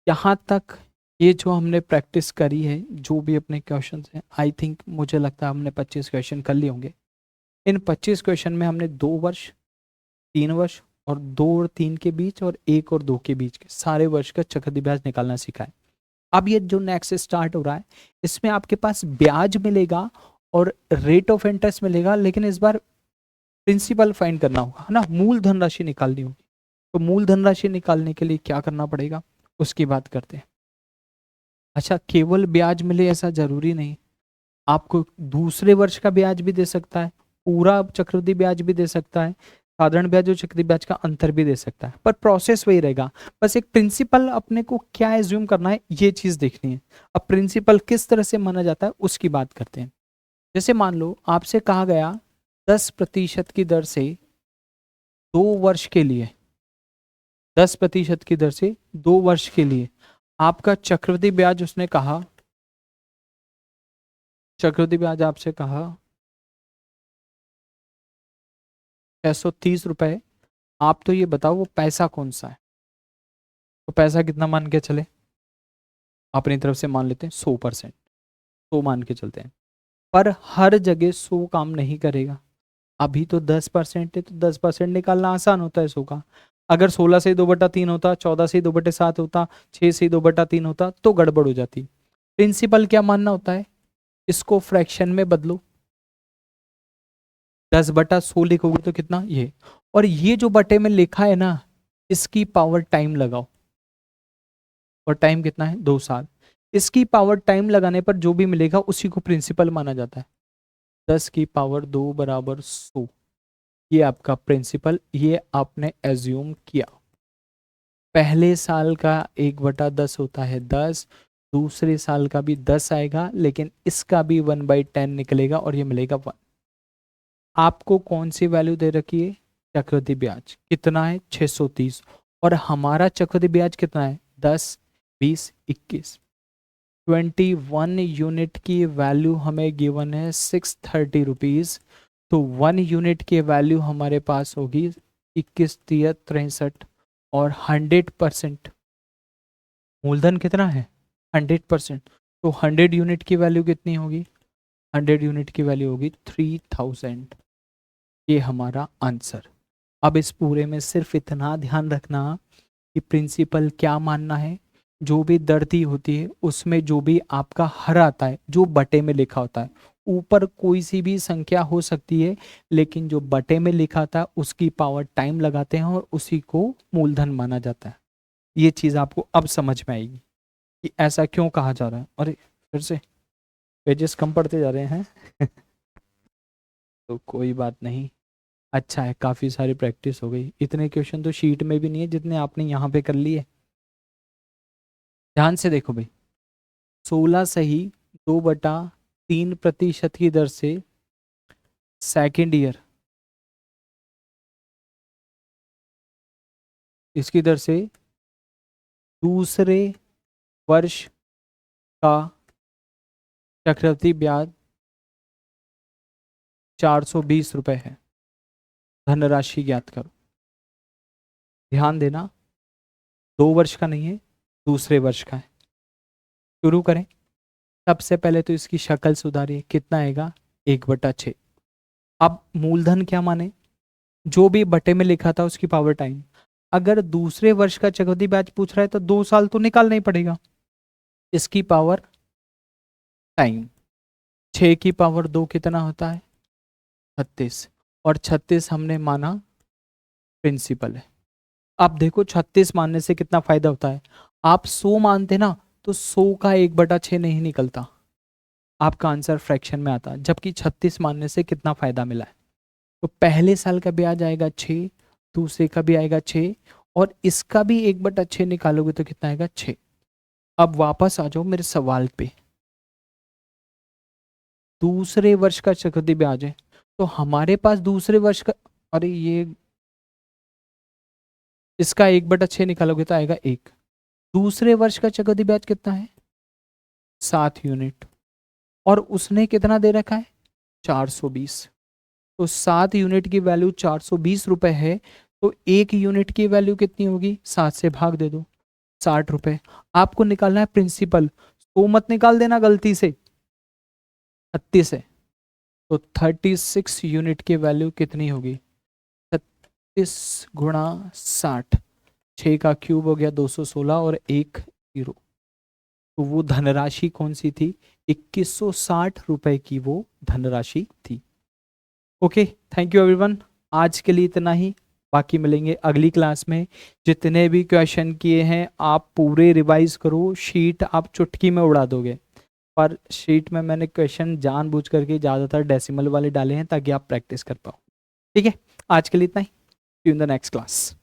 यहाँ तक ये जो हमने प्रैक्टिस करी है, जो भी अपने क्वेश्चंस हैं, आई थिंक मुझे लगता है हमने 25 क्वेश्चन कर लिए होंगे। इन 25 क्वेश्चन में हमने 2 वर्ष, 3 वर्ष और 2 और 3 के बीच और 1 और 2 के बीच के सारे वर्ष का चक्रवृद्धि ब्याज निकालना सीखा है। अब ये जो नेक्स्ट स्टार्ट हो रहा है इसमें आपके पास ब्याज मिलेगा और रेट ऑफ इंटरेस्ट मिलेगा, लेकिन इस बार प्रिंसिपल फाइंड करना होगा, है ना, मूल धनराशि निकालनी होगी। तो मूल धनराशि निकालने के लिए क्या करना पड़ेगा उसकी बात करते हैं। अच्छा, केवल ब्याज मिले ऐसा जरूरी नहीं, आपको दूसरे वर्ष का ब्याज भी दे सकता है, पूरा चक्रवृद्धि ब्याज भी दे सकता है, साधारण ब्याज और चक्रवृद्धि ब्याज का अंतर भी दे सकता है, पर प्रोसेस वही रहेगा। बस एक प्रिंसिपल अपने को क्या एज्यूम करना है ये चीज देखनी है। अब प्रिंसिपल किस तरह से माना जाता है उसकी बात करते हैं। जैसे मान लो आपसे कहा गया 10% की दर से 2 वर्ष के लिए, 10% की दर से 2 वर्ष के लिए आपका चक्रवृद्धि ब्याज, उसने कहा चक्रवृद्धि ब्याज आपसे कहा 630 रुपए। आप तो ये बताओ वो पैसा कौन सा है? तो पैसा कितना मान के चले? अपनी तरफ से मान लेते हैं 100%, 100 मान के चलते हैं। पर हर जगह 100 काम नहीं करेगा। अभी तो 10% है तो 10% निकालना आसान होता है 100 का। अगर 16 से 2/3 होता, 14 से 2/7 होता, 6 से 2/3 होता तो गड़बड़ हो जाती। प्रिंसिपल क्या मानना होता है? इसको फ्रैक्शन में बदलो, 10/100 लिखोगे तो कितना ये, और ये जो बटे में लिखा है ना इसकी पावर टाइम लगाओ, और टाइम कितना है? 2 साल। इसकी पावर टाइम लगाने पर जो भी मिलेगा उसी को प्रिंसिपल माना जाता है। 10 की पावर 2 बराबर 100, ये आपका प्रिंसिपल, ये आपने एज्यूम किया। पहले साल का 1/10 होता है 10, दूसरे साल का भी 10 आएगा, लेकिन इसका भी 1/10 निकलेगा और ये मिलेगा 1। आपको कौन सी वैल्यू दे रखी है? चक्रवृद्धि ब्याज कितना है? 630, और हमारा चक्रवृद्धि ब्याज कितना है? 10, 20, 21, 21 यूनिट की वैल्यू हमें गिवन है 630 रुपीज। तो 1 यूनिट की वैल्यू हमारे पास होगी 21, 30, 63, और 100% मूलधन कितना है? 100%। तो 100 यूनिट की वैल्यू कितनी होगी? 100 यूनिट की वैल्यू होगी 3000। ये हमारा आंसर। अब इस पूरे में सिर्फ इतना ध्यान रखना कि प्रिंसिपल क्या मानना है, जो भी दर्दी होती है उसमें जो भी आपका हर आता है जो बटे में लिखा होता है, ऊपर कोई सी भी संख्या हो सकती है, लेकिन जो बटे में लिखा था उसकी पावर टाइम लगाते हैं और उसी को मूलधन माना जाता है। ये चीज आपको अब समझ में आएगी कि ऐसा क्यों कहा जा रहा है। अरे फिर से पेजेस कम पढ़ते जा रहे हैं तो कोई बात नहीं, अच्छा है, काफ़ी सारी प्रैक्टिस हो गई। इतने क्वेश्चन तो शीट में भी नहीं है जितने आपने यहाँ पे कर लिए। ध्यान से देखो भाई, 16 सही 2/3% की दर से सेकेंड ईयर, इसकी दर से दूसरे वर्ष का चक्रवृद्धि ब्याज 420 रुपये है। धनराशि ज्ञात करो। ध्यान देना, 2 वर्ष का नहीं है, दूसरे वर्ष का है। शुरू करें। सबसे पहले तो इसकी शक्ल सुधारिए। कितना आएगा? 1/6। अब मूलधन क्या माने? जो भी बटे में लिखा था उसकी पावर टाइम। अगर दूसरे वर्ष का चक्रवृद्धि ब्याज पूछ रहा है तो 2 साल तो निकालना ही पड़ेगा। इसकी पावर टाइम 6 की पावर 2 कितना होता है? 36। और 36 हमने माना प्रिंसिपल है। अब देखो 36 मानने से कितना फायदा होता है। आप 100 मानते ना तो 100 का 1/6 नहीं निकलता, आपका आंसर फ्रैक्शन में आता। जबकि 36 मानने से कितना फायदा मिला है। तो पहले साल का ब्याज आएगा 6, दूसरे का भी आएगा 6, और इसका भी 1/6 निकालोगे तो कितना आएगा? 6। अब वापस आ जाओ मेरे सवाल पे। दूसरे वर्ष का चक्रवृद्धि ब्याज है तो हमारे पास दूसरे वर्ष का, अरे ये इसका 1/6 निकालोगे तो आएगा 1। दूसरे वर्ष का चक्रवृद्धि ब्याज कितना है? 7 यूनिट। और उसने कितना दे रखा है? 420। तो 7 यूनिट की वैल्यू 420 रुपए है, तो 1 यूनिट की वैल्यू कितनी होगी? 7 से भाग दे दो, 60 रुपए। आपको निकालना है प्रिंसिपल, तो मत निकाल देना गलती से। 36 है तो 36 यूनिट की वैल्यू कितनी होगी? 36 गुणा 60, 6 का क्यूब हो गया 216 और 1 जीरो। तो वो धनराशि कौन सी थी? 2160 रुपए की वो धनराशि थी। Okay, thank you everyone. आज के लिए इतना ही, बाकी मिलेंगे अगली क्लास में। जितने भी क्वेश्चन किए हैं आप पूरे रिवाइज करो, शीट आप चुटकी में उड़ा दोगे। पर शीट में मैंने क्वेश्चन जानबूझ करके ज़्यादातर डेसिमल वाले डाले हैं ताकि आप प्रैक्टिस कर पाओ। ठीक है, आज के लिए इतना ही। See you in the next class.